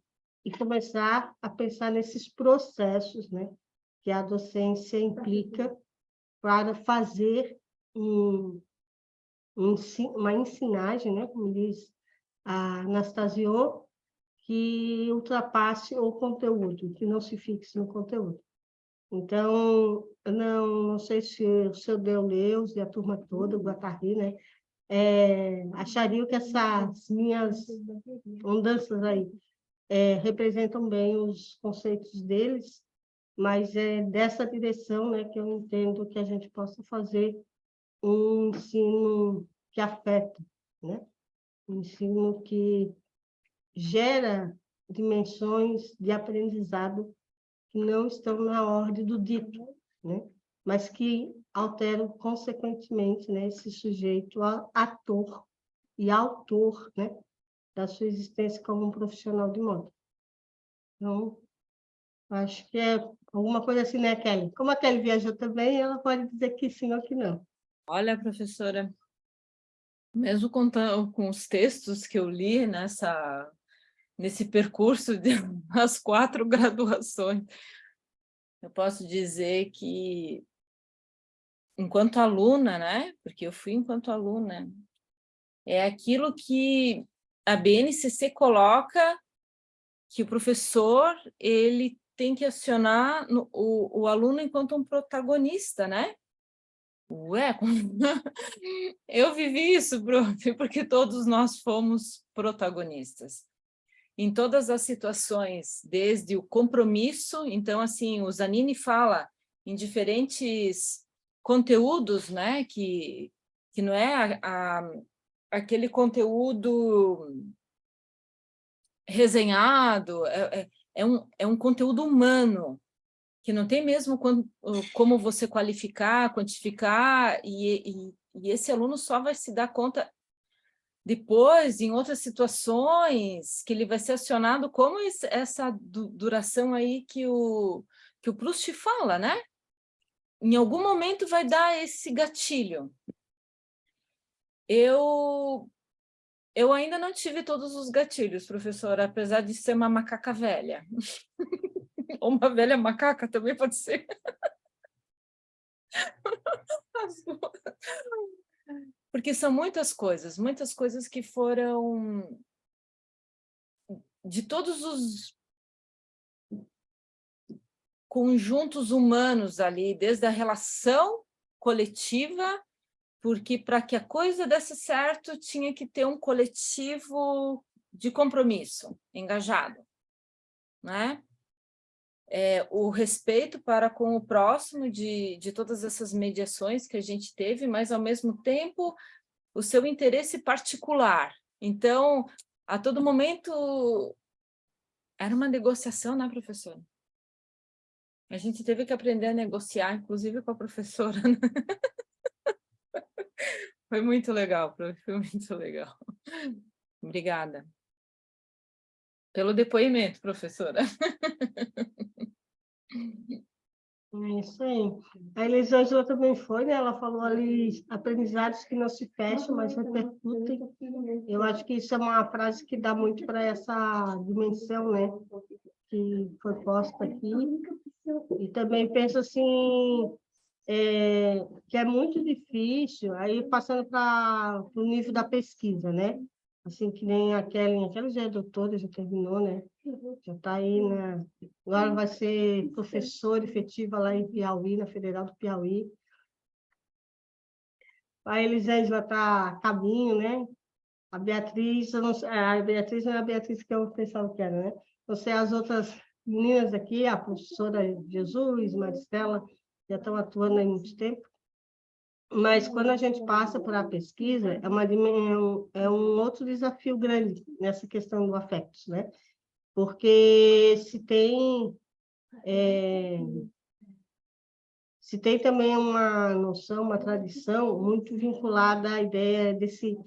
Speaker 3: começar a pensar nesses processos, né, que a docência implica para fazer uma ensinagem, né, como diz a Anastasio, que ultrapasse o conteúdo, que não se fixe no conteúdo. Então, não sei se o seu Deleuze e a turma toda, o Guattari, né, achariam que essas minhas andanças aí representam bem os conceitos deles, mas é dessa direção, né, que eu entendo que a gente possa fazer um ensino que afeta, né? Um ensino que gera dimensões de aprendizado que não estão na ordem do dito, né? Mas que alteram, consequentemente, né, esse sujeito ator e autor, né, da sua existência como um profissional de moda. Então, acho que é alguma coisa assim, né, Kelly? Como a Kelly viajou também, ela pode dizer que sim ou que não.
Speaker 1: Olha, professora, mesmo com os textos que eu li nesse percurso das 4 graduações, eu posso dizer que, enquanto aluna, né? Porque eu fui enquanto aluna, é aquilo que a BNCC coloca, que o professor ele tem que acionar o aluno enquanto um protagonista, né? Ué, eu vivi isso, prof, porque todos nós fomos protagonistas. Em todas as situações, desde o compromisso, então, assim, o Zanini fala em diferentes conteúdos, né, que não é aquele conteúdo resenhado, é um conteúdo humano, que não tem mesmo como você qualificar, quantificar, e esse aluno só vai se dar conta depois, em outras situações, que ele vai ser acionado, como essa duração aí que o Proust fala, né? Em algum momento vai dar esse gatilho. Eu Eu ainda não tive todos os gatilhos, professora, apesar de ser uma macaca velha. Ou uma velha macaca também pode ser. Porque são muitas coisas que foram de todos os conjuntos humanos ali, desde a relação coletiva, porque para que a coisa desse certo tinha que ter um coletivo de compromisso, engajado, né? O respeito para com o próximo de todas essas mediações que a gente teve, mas, ao mesmo tempo, o seu interesse particular. Então, a todo momento, era uma negociação, né, professora? A gente teve que aprender a negociar, inclusive com a professora. Né? Foi muito legal, prof. Foi muito legal. Obrigada. Pelo depoimento, professora.
Speaker 3: É isso aí. A Elisângela também foi, né? Ela falou ali, aprendizados que não se fecham, mas repercutem. Eu acho que isso é uma frase que dá muito para essa dimensão, né? Que foi posta aqui. E também penso assim, que é muito difícil, aí passando para o nível da pesquisa, né? Assim, que nem a Kelly já é doutora, já terminou, né? Já está aí, né? Agora vai ser professora efetiva lá em Piauí, na Federal do Piauí. A Elisângela está a caminho, né? A Beatriz, eu não sei, a Beatriz não é a Beatriz que eu pensava que era, né? Não sei, as outras meninas aqui, a professora Jesus, Maristela, já estão atuando há muito tempo. Mas quando a gente passa por a pesquisa, é um outro desafio grande nessa questão do afetos, né? Porque se tem também uma noção, uma tradição muito vinculada à ideia desse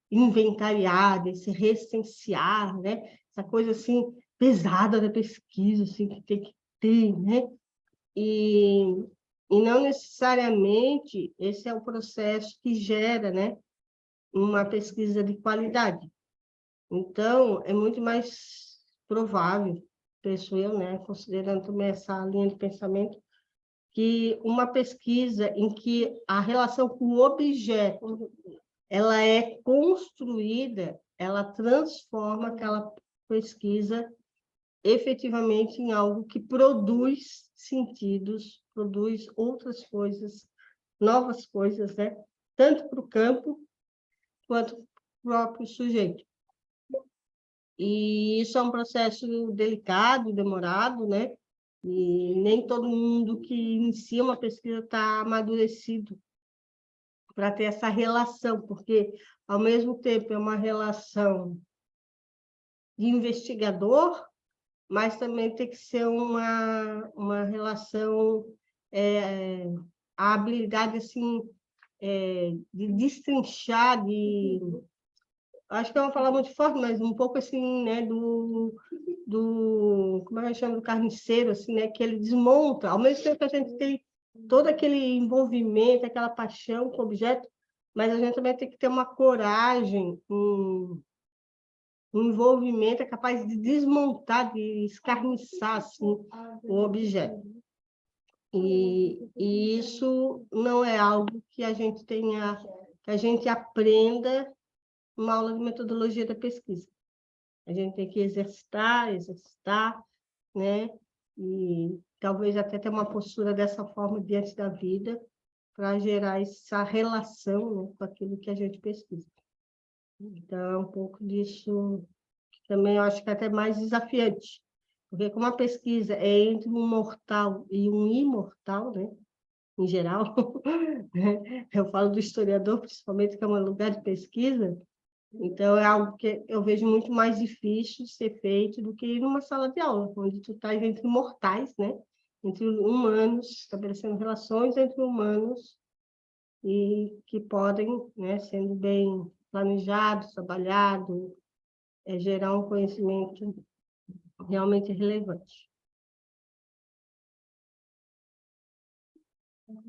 Speaker 3: inventariar, desse recensear, né? Essa coisa assim pesada da pesquisa, assim, que tem que ter, né? E não necessariamente esse é o processo que gera, né, uma pesquisa de qualidade. Então, é muito mais provável, penso eu, né, considerando também essa linha de pensamento, que uma pesquisa em que a relação com o objeto ela é construída, ela transforma aquela pesquisa efetivamente em algo que produz sentidos, produz outras coisas, novas coisas, né? Tanto para o campo quanto para o próprio sujeito. E isso é um processo delicado, demorado, né? E nem todo mundo que inicia uma pesquisa está amadurecido para ter essa relação, porque, ao mesmo tempo, é uma relação de investigador, mas também tem que ser uma relação, a habilidade assim, de destrinchar, acho que é uma palavra muito forte, mas um pouco assim, né, como é que chama, do carniceiro, assim, né, que ele desmonta, ao mesmo tempo que a gente tem todo aquele envolvimento, aquela paixão com o objeto, mas a gente também tem que ter uma coragem, um envolvimento capaz de desmontar, de escarniçar assim, o objeto. E isso não é algo que a gente aprenda numa aula de metodologia da pesquisa. A gente tem que exercitar, né? E talvez até ter uma postura dessa forma diante da vida para gerar essa relação, né, com aquilo que a gente pesquisa. Então, é um pouco disso que também eu acho que é até mais desafiante, porque como a pesquisa é entre um mortal e um imortal, né, em geral, né, eu falo do historiador, principalmente, que é um lugar de pesquisa, então é algo que eu vejo muito mais difícil de ser feito do que numa sala de aula, onde tu estás entre mortais, né, entre humanos, estabelecendo relações entre humanos e que podem, né, sendo bem planejados, trabalhados, gerar um conhecimento realmente relevante. O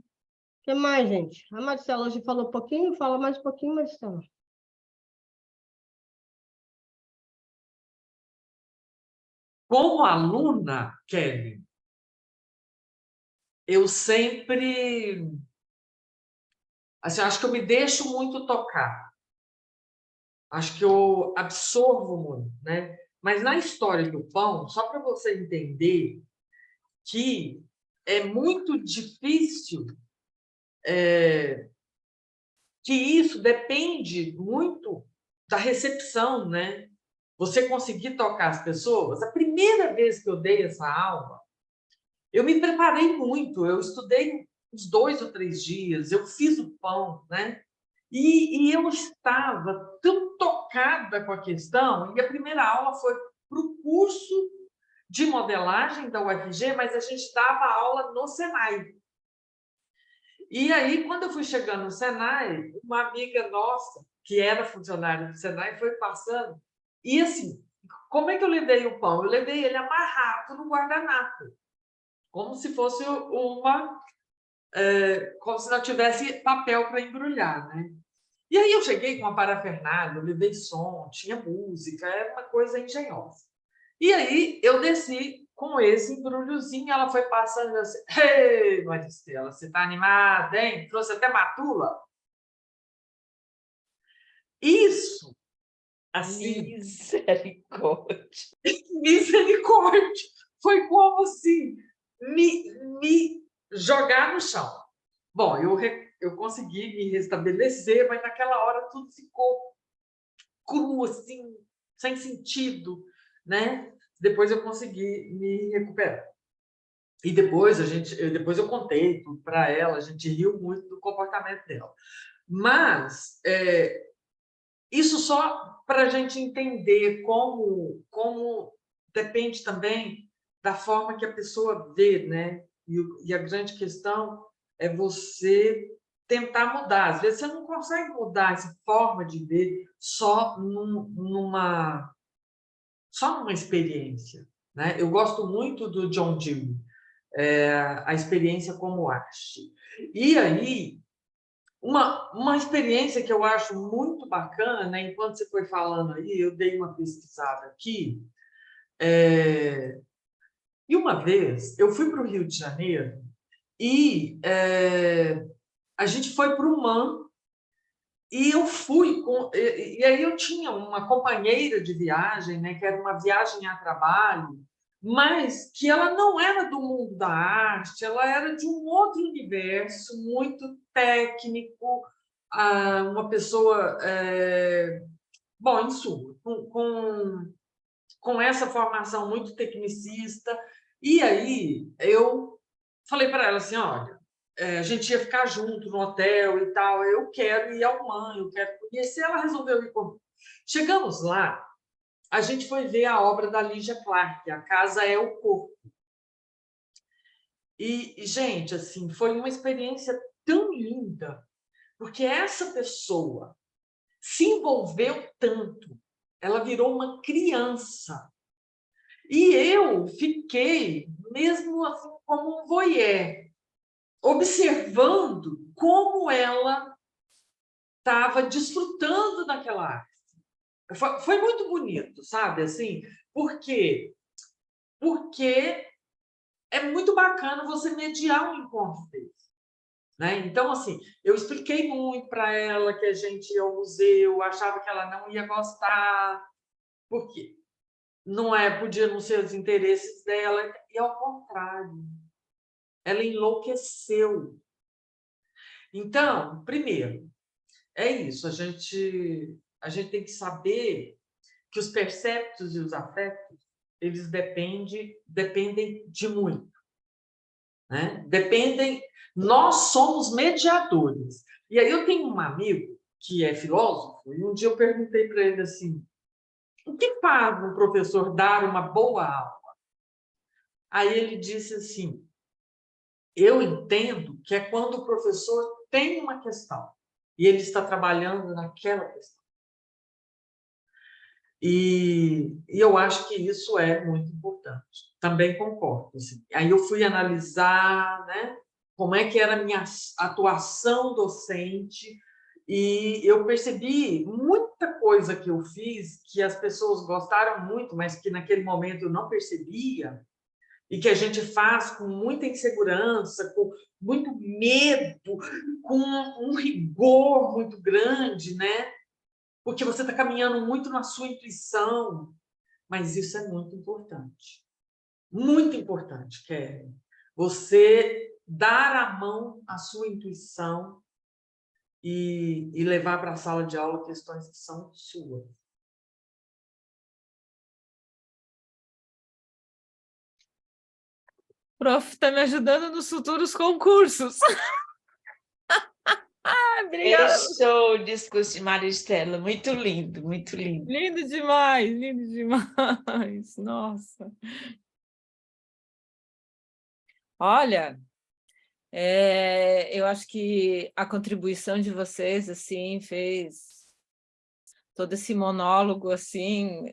Speaker 3: que mais, gente? A Marcela hoje falou um pouquinho, fala mais um pouquinho, Marcela.
Speaker 2: como aluna, Kelly, eu sempre, assim, acho que eu me deixo muito tocar. Acho que eu absorvo muito, né? Mas na história do pão, só para você entender que é muito difícil, que isso depende muito da recepção, né? Você conseguir tocar as pessoas. A primeira vez que eu dei essa aula, eu me preparei muito, eu estudei uns 2 ou 3 dias, eu fiz o pão, né? E eu estava tão tocada com a questão, e a primeira aula foi para o curso de modelagem da UFG, mas a gente dava aula no Senai. E aí, quando eu fui chegando no Senai, uma amiga nossa, que era funcionária do Senai, foi passando, e assim, como é que eu levei o pão? Eu levei ele amarrado no guardanapo, como se fosse como se não tivesse papel para embrulhar, né? E aí eu cheguei com uma parafernália, eu levei som, tinha música, era uma coisa engenhosa. E aí eu desci com esse embrulhozinho, ela foi passando assim, ei, Maristela, você tá animada, hein? Trouxe até matula? Isso, assim,
Speaker 10: Misericórdia.
Speaker 2: misericórdia, foi como assim, me jogar no chão. Bom, eu consegui me restabelecer, mas naquela hora tudo ficou cru, assim, sem sentido, né? Depois eu consegui me recuperar. E depois depois eu contei tudo para ela, a gente riu muito do comportamento dela. Mas isso só para a gente entender como depende também da forma que a pessoa vê, né? E a grande questão é você tentar mudar. Às vezes você não consegue mudar essa forma de ver só numa experiência, né? Eu gosto muito do John Dewey, a experiência como arte. E aí, uma experiência que eu acho muito bacana, né? Enquanto você foi falando aí, eu dei uma pesquisada aqui, e uma vez eu fui para o Rio de Janeiro e a gente foi para o MAM. E eu fui e aí eu tinha uma companheira de viagem, né, que era uma viagem a trabalho, mas que ela não era do mundo da arte, ela era de um outro universo muito técnico, uma pessoa, bom, em suma, com essa formação muito tecnicista. E aí eu falei para ela assim, olha, a gente ia ficar junto no hotel e tal, eu quero ir ao MAM, eu quero conhecer. Ela resolveu ir comigo. Chegamos lá, a gente foi ver a obra da Lígia Clark, A Casa é o Corpo. E, gente, assim, foi uma experiência tão linda, porque essa pessoa se envolveu tanto, ela virou uma criança. E eu fiquei, mesmo assim, como um voyeur, observando como ela estava desfrutando daquela arte. Foi muito bonito, sabe? Assim, por quê? Porque é muito bacana você mediar um encontro desse, né? Então, assim, eu expliquei muito para ela que a gente ia ao museu, achava que ela não ia gostar, por quê? Podia não ser os interesses dela, e ao contrário, ela enlouqueceu. Então, primeiro, é isso, a gente tem que saber que os perceptos e os afetos, eles dependem de muito, né? Nós somos mediadores. E aí eu tenho um amigo que é filósofo, e um dia eu perguntei para ele assim, o que faz um professor dar uma boa aula? Aí ele disse assim, eu entendo que é quando o professor tem uma questão e ele está trabalhando naquela questão. E eu acho que isso é muito importante. Também concordo. Assim. Aí eu fui analisar, né, como é que era a minha atuação docente E eu percebi muita coisa que eu fiz que as pessoas gostaram muito, mas que naquele momento eu não percebia, e que a gente faz com muita insegurança, com muito medo, com um rigor muito grande, né? Porque você está caminhando muito na sua intuição, mas isso é muito importante, Kelly. Você dar a mão à sua intuição e levar para a sala de aula questões que são suas.
Speaker 1: Prof, está me ajudando nos futuros concursos. Obrigada.
Speaker 10: Fechou o discurso de Maristela, muito lindo, muito lindo.
Speaker 1: Lindo demais, lindo demais. Nossa. Olha, eu acho que a contribuição de vocês assim fez todo esse monólogo assim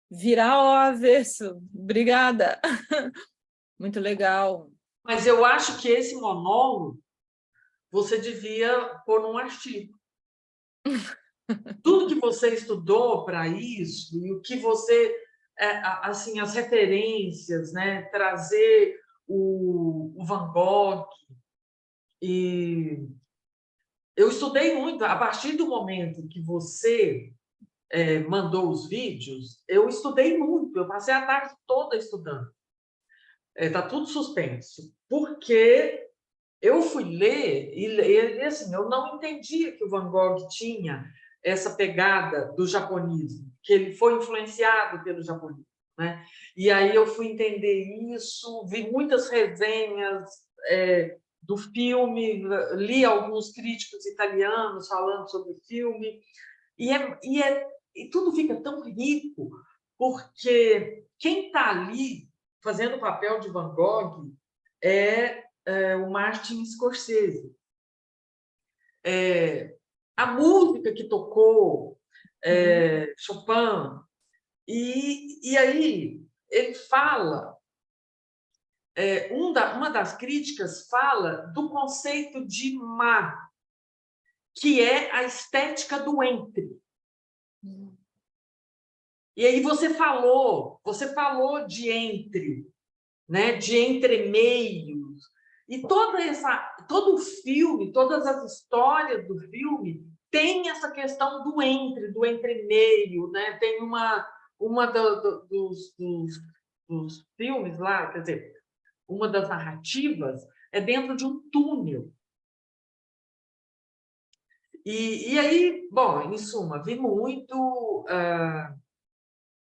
Speaker 1: virar ao avesso. Obrigada. Muito legal.
Speaker 2: Mas eu acho que esse monólogo você devia pôr num artigo. Tudo que você estudou para isso e o que você, assim, as referências, né? Trazer o Van Gogh. E eu estudei muito. A partir do momento que você mandou os vídeos, eu estudei muito. Eu passei a tarde toda estudando. Está tudo suspenso. Porque eu fui ler e assim, eu não entendia que o Van Gogh tinha essa pegada do japonismo, que ele foi influenciado pelo japonismo, né? E aí eu fui entender isso, vi muitas resenhas do filme, li alguns críticos italianos falando sobre o filme, e tudo fica tão rico, porque quem está ali fazendo o papel de Van Gogh o Martin Scorsese. A música que tocou, Chopin, e aí ele fala, uma das críticas fala do conceito de má, que é a estética do entre. E aí você falou de entre, né, de entremeios, e todo o filme, todas as histórias do filme tem essa questão do entremeio, né? Tem dos filmes lá, quer dizer, uma das narrativas é dentro de um túnel. E aí, bom, em suma, vi muito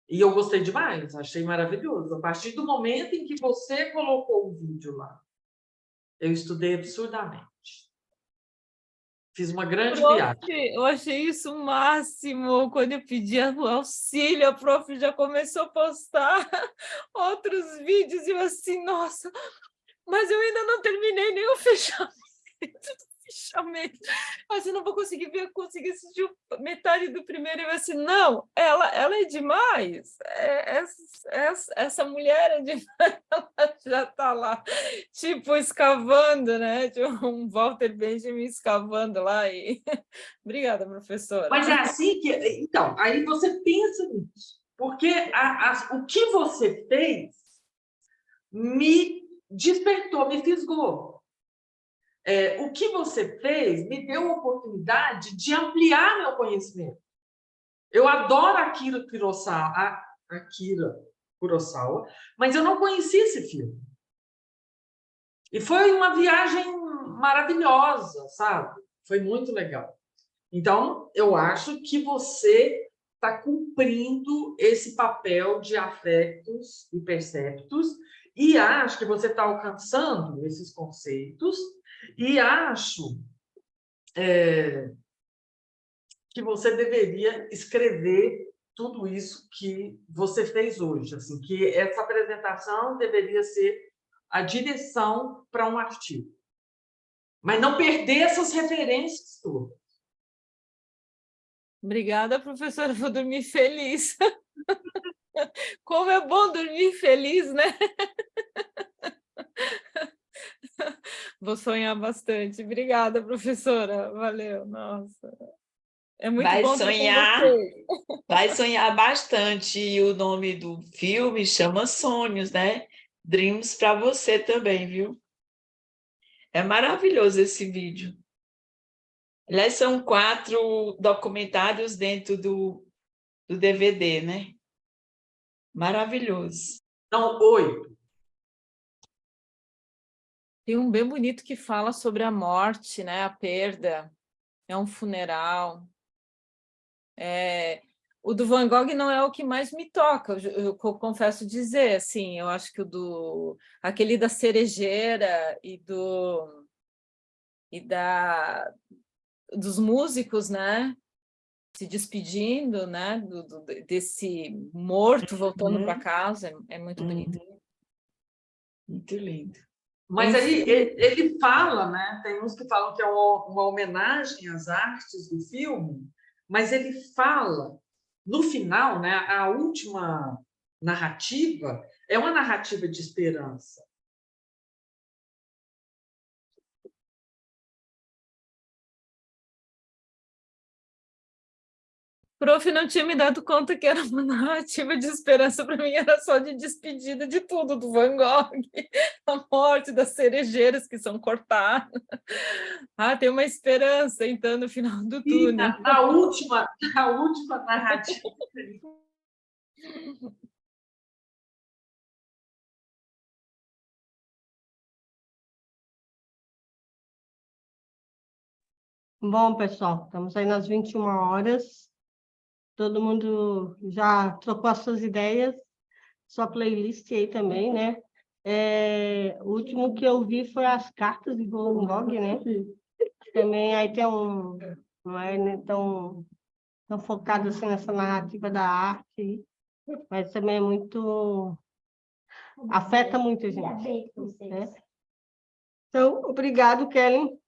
Speaker 2: e eu gostei demais, achei maravilhoso. A partir do momento em que você colocou o vídeo lá, eu estudei absurdamente. Fiz uma grande viagem.
Speaker 1: Eu achei isso o máximo. Quando eu pedi auxílio, a prof já começou a postar outros vídeos, e eu assim, nossa, mas eu ainda não terminei nem o fechamento. Assim, não vou conseguir assistir metade do primeiro. E eu assim, não, ela é demais. Essa mulher é demais. Ela já está lá, tipo, escavando, né? Tipo, um Walter Benjamin escavando lá. Obrigada, professora.
Speaker 2: Mas é assim que... Então, aí você pensa nisso. Porque o que você fez me despertou, me fisgou. O que você fez me deu a oportunidade de ampliar meu conhecimento. Eu adoro Akira Kurosawa, mas eu não conhecia esse filme. E foi uma viagem maravilhosa, sabe? Foi muito legal. Então, eu acho que você está cumprindo esse papel de afetos e perceptos, e acho que você está alcançando esses conceitos, e acho que você deveria escrever tudo isso que você fez hoje, assim, que essa apresentação deveria ser a direção para um artigo. Mas não perder essas referências todas.
Speaker 1: Obrigada, professora, vou dormir feliz. Como é bom dormir feliz, né? Vou sonhar bastante. Obrigada, professora. Valeu, nossa. É muito
Speaker 10: Vai
Speaker 1: bom estar com
Speaker 10: sonhar,
Speaker 1: vocês.
Speaker 10: vai sonhar bastante. E o nome do filme chama Sonhos, né? Dreams para você também, viu? É maravilhoso esse vídeo. Aliás, são 4 documentários dentro do DVD, né? Maravilhoso.
Speaker 2: Não, 8.
Speaker 1: Tem um bem bonito que fala sobre a morte, né? A perda. É um funeral. O do Van Gogh não é o que mais me toca, eu confesso dizer, assim, eu acho que aquele da cerejeira dos músicos, né? Se despedindo, né? Desse morto voltando para casa, é muito bonito.
Speaker 10: Muito lindo.
Speaker 2: Mas aí ele fala, né? Tem uns que falam que é uma homenagem às artes do filme, mas ele fala, no final, né? A última narrativa é uma narrativa de esperança.
Speaker 1: Prof, não tinha me dado conta que era uma narrativa de esperança, para mim era só de despedida de tudo, do Van Gogh, a morte das cerejeiras que são cortadas. Tem uma esperança, então, no final do túnel.
Speaker 2: Na última narrativa.
Speaker 3: Bom, pessoal, estamos aí nas 21 horas. Todo mundo já trocou as suas ideias, sua playlist aí também, né? O último que eu vi foi as cartas de Van Gogh, né? Também aí tem não é né, tão focado assim nessa narrativa da arte, mas também é muito... afeta muito a gente, né? Então, obrigado, Kelly.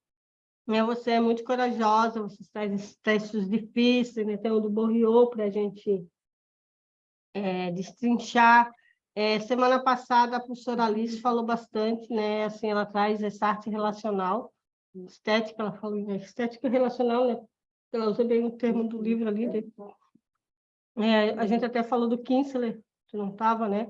Speaker 3: Você é muito corajosa, você traz esses textos difíceis, né? Tem o do Borriot para a gente destrinchar. Semana passada, a professora Alice falou bastante, né? Assim, ela traz essa arte relacional, estética, ela falou, né? Estética relacional, né? Ela usa bem o termo do livro ali. A gente até falou do Kinsler, que não estava, né?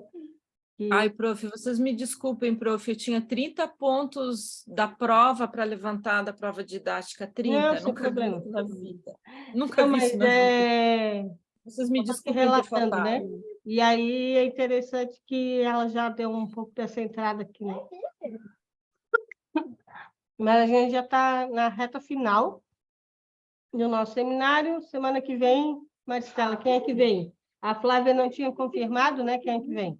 Speaker 1: Ai, prof, vocês me desculpem, prof, eu tinha 30 pontos da prova para levantar, da prova didática, 30,
Speaker 3: não, sem
Speaker 1: nunca vi
Speaker 3: problema.
Speaker 1: isso na vida. Nunca vi
Speaker 3: Mas
Speaker 1: isso na vida. Vocês me desculpem ter
Speaker 3: relatando,
Speaker 1: faltado.
Speaker 3: né? E aí é interessante que ela já deu um pouco dessa entrada aqui, né? Mas a gente já está na reta final do nosso seminário. Semana que vem, Maristela, quem é que vem? A Flávia não tinha confirmado, né? Quem é que vem?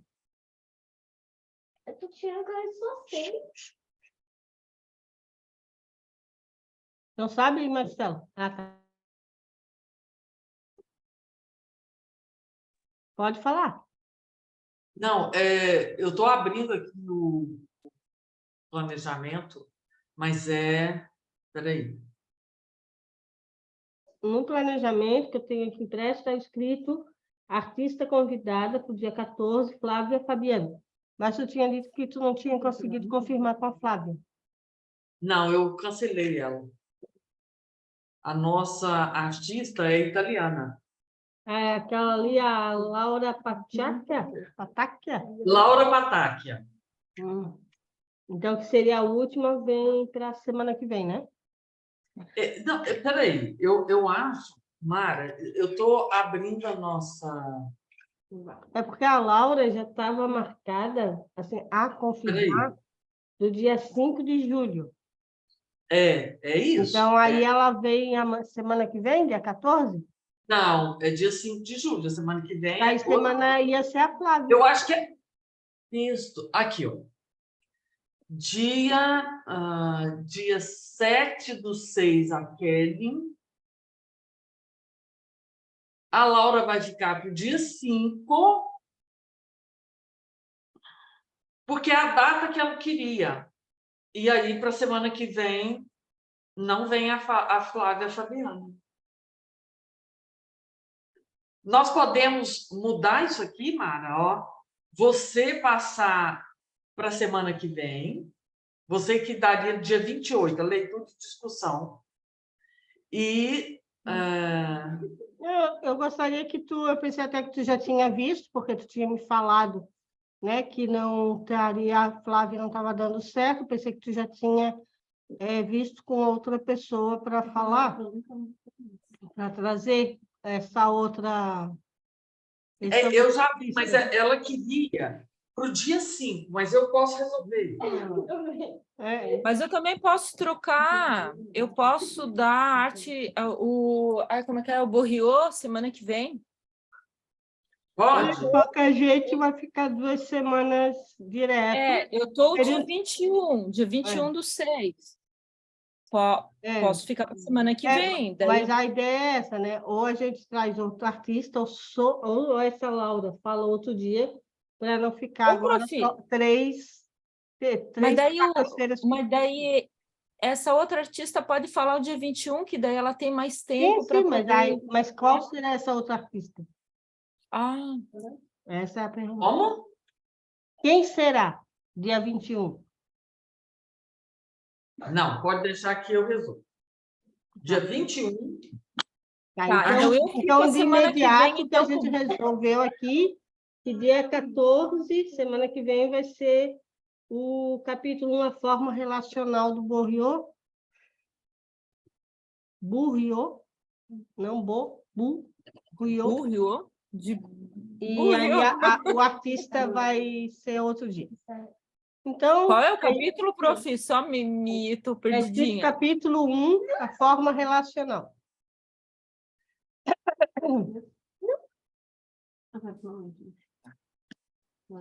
Speaker 9: Eu tô tirando cara de vocês.
Speaker 3: Não sabe, Maristela? Tá. Pode falar.
Speaker 2: Não, eu estou abrindo aqui no planejamento, mas Peraí.
Speaker 3: No planejamento que eu tenho aqui impresso, está escrito artista convidada para o dia 14, Flávia Fabiano. Mas tu tinha dito que tu não tinha conseguido confirmar com a Flávia.
Speaker 2: Não, eu cancelei ela. A nossa artista é italiana.
Speaker 3: Aquela ali, a Laura Patacchia?
Speaker 2: Laura Patacchia.
Speaker 3: Então, que seria a última, vem para a semana que vem, né?
Speaker 2: Não, peraí. Eu acho, Mara, eu estou abrindo a nossa...
Speaker 3: É porque a Laura já estava marcada, assim, a confirmar, do dia 5 de julho.
Speaker 2: É isso.
Speaker 3: Então, aí ela vem a semana que vem, dia 14?
Speaker 2: Não, é dia 5 de julho, a semana que vem.
Speaker 3: Aí semana ia ser a Flávia.
Speaker 2: Eu acho que é isso. Aqui, ó. Dia 7/6, a Kelly. A Laura vai ficar para o dia 5, porque é a data que ela queria. E aí, para a semana que vem, não vem a Flávia Fabiano. Nós podemos mudar isso aqui, Mara, ó. Você passar para a semana que vem Você que daria dia 28, a leitura de discussão. E
Speaker 3: Eu gostaria que eu pensei até que tu já tinha visto, porque tu tinha me falado, né, que não traria, a Flávia não estava dando certo, pensei que tu já tinha visto com outra pessoa para falar, para trazer essa outra...
Speaker 2: eu já vi, mas ela queria para o dia 5, mas eu posso resolver.
Speaker 1: Mas eu também posso trocar, eu posso dar arte, como é que é? O Borriô, semana que vem.
Speaker 2: Pode?
Speaker 3: Qualquer jeito vai ficar 2 semanas direto.
Speaker 1: Eu estou dia
Speaker 3: Período-
Speaker 1: 21 do 6. Posso ficar para semana que vem. Daí
Speaker 3: Mas a ideia é essa, né? Ou a gente traz outro artista, ou essa Laura fala outro dia, para não ficar agora
Speaker 1: prof,
Speaker 3: só três
Speaker 1: mas
Speaker 3: quartas-feiras.
Speaker 1: Essa outra artista pode falar o dia 21, que daí ela tem mais tempo para poder...
Speaker 3: Mas qual será essa outra artista? Essa é a pergunta.
Speaker 2: Como?
Speaker 3: Quem será dia 21?
Speaker 2: Não, pode deixar que eu resolvo. Dia 21.
Speaker 3: Então, de imediato, que a gente resolveu aqui, que dia 14, semana que vem, vai ser o capítulo Uma Forma Relacional do Borriô. Borriô, não Borriô.
Speaker 1: Borriô?
Speaker 3: E aí o artista vai ser outro dia. Então,
Speaker 1: qual é o capítulo, prof? Só me estou perdidinha.
Speaker 3: Capítulo 1, a forma relacional.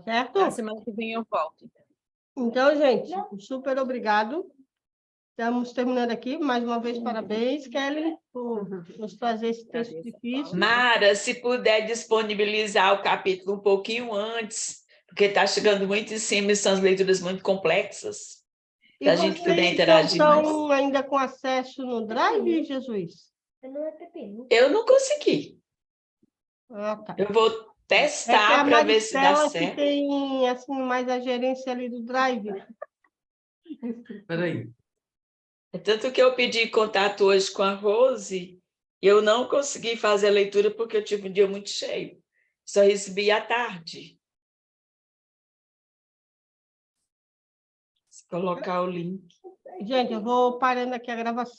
Speaker 3: Certo?
Speaker 1: Na semana que vem eu volto.
Speaker 3: Então, gente, super obrigado. Estamos terminando aqui. Mais uma vez, parabéns, Kelly, por nos trazer esse texto difícil.
Speaker 10: Mara, se puder disponibilizar o capítulo um pouquinho antes, porque está chegando muito em cima e são as leituras muito complexas, para a gente poder interagir mais.
Speaker 3: Estão ainda com acesso no Drive, Jesus?
Speaker 10: Eu não consegui.
Speaker 3: Tá.
Speaker 10: Eu vou testar para ver se dá certo.
Speaker 3: Que tem assim, mais a gerência ali do Drive.
Speaker 2: Espera aí.
Speaker 10: Tanto que eu pedi contato hoje com a Rose, e eu não consegui fazer a leitura porque eu tive um dia muito cheio. Só recebi à tarde. Se colocar o link.
Speaker 3: Gente, eu vou parando aqui a gravação.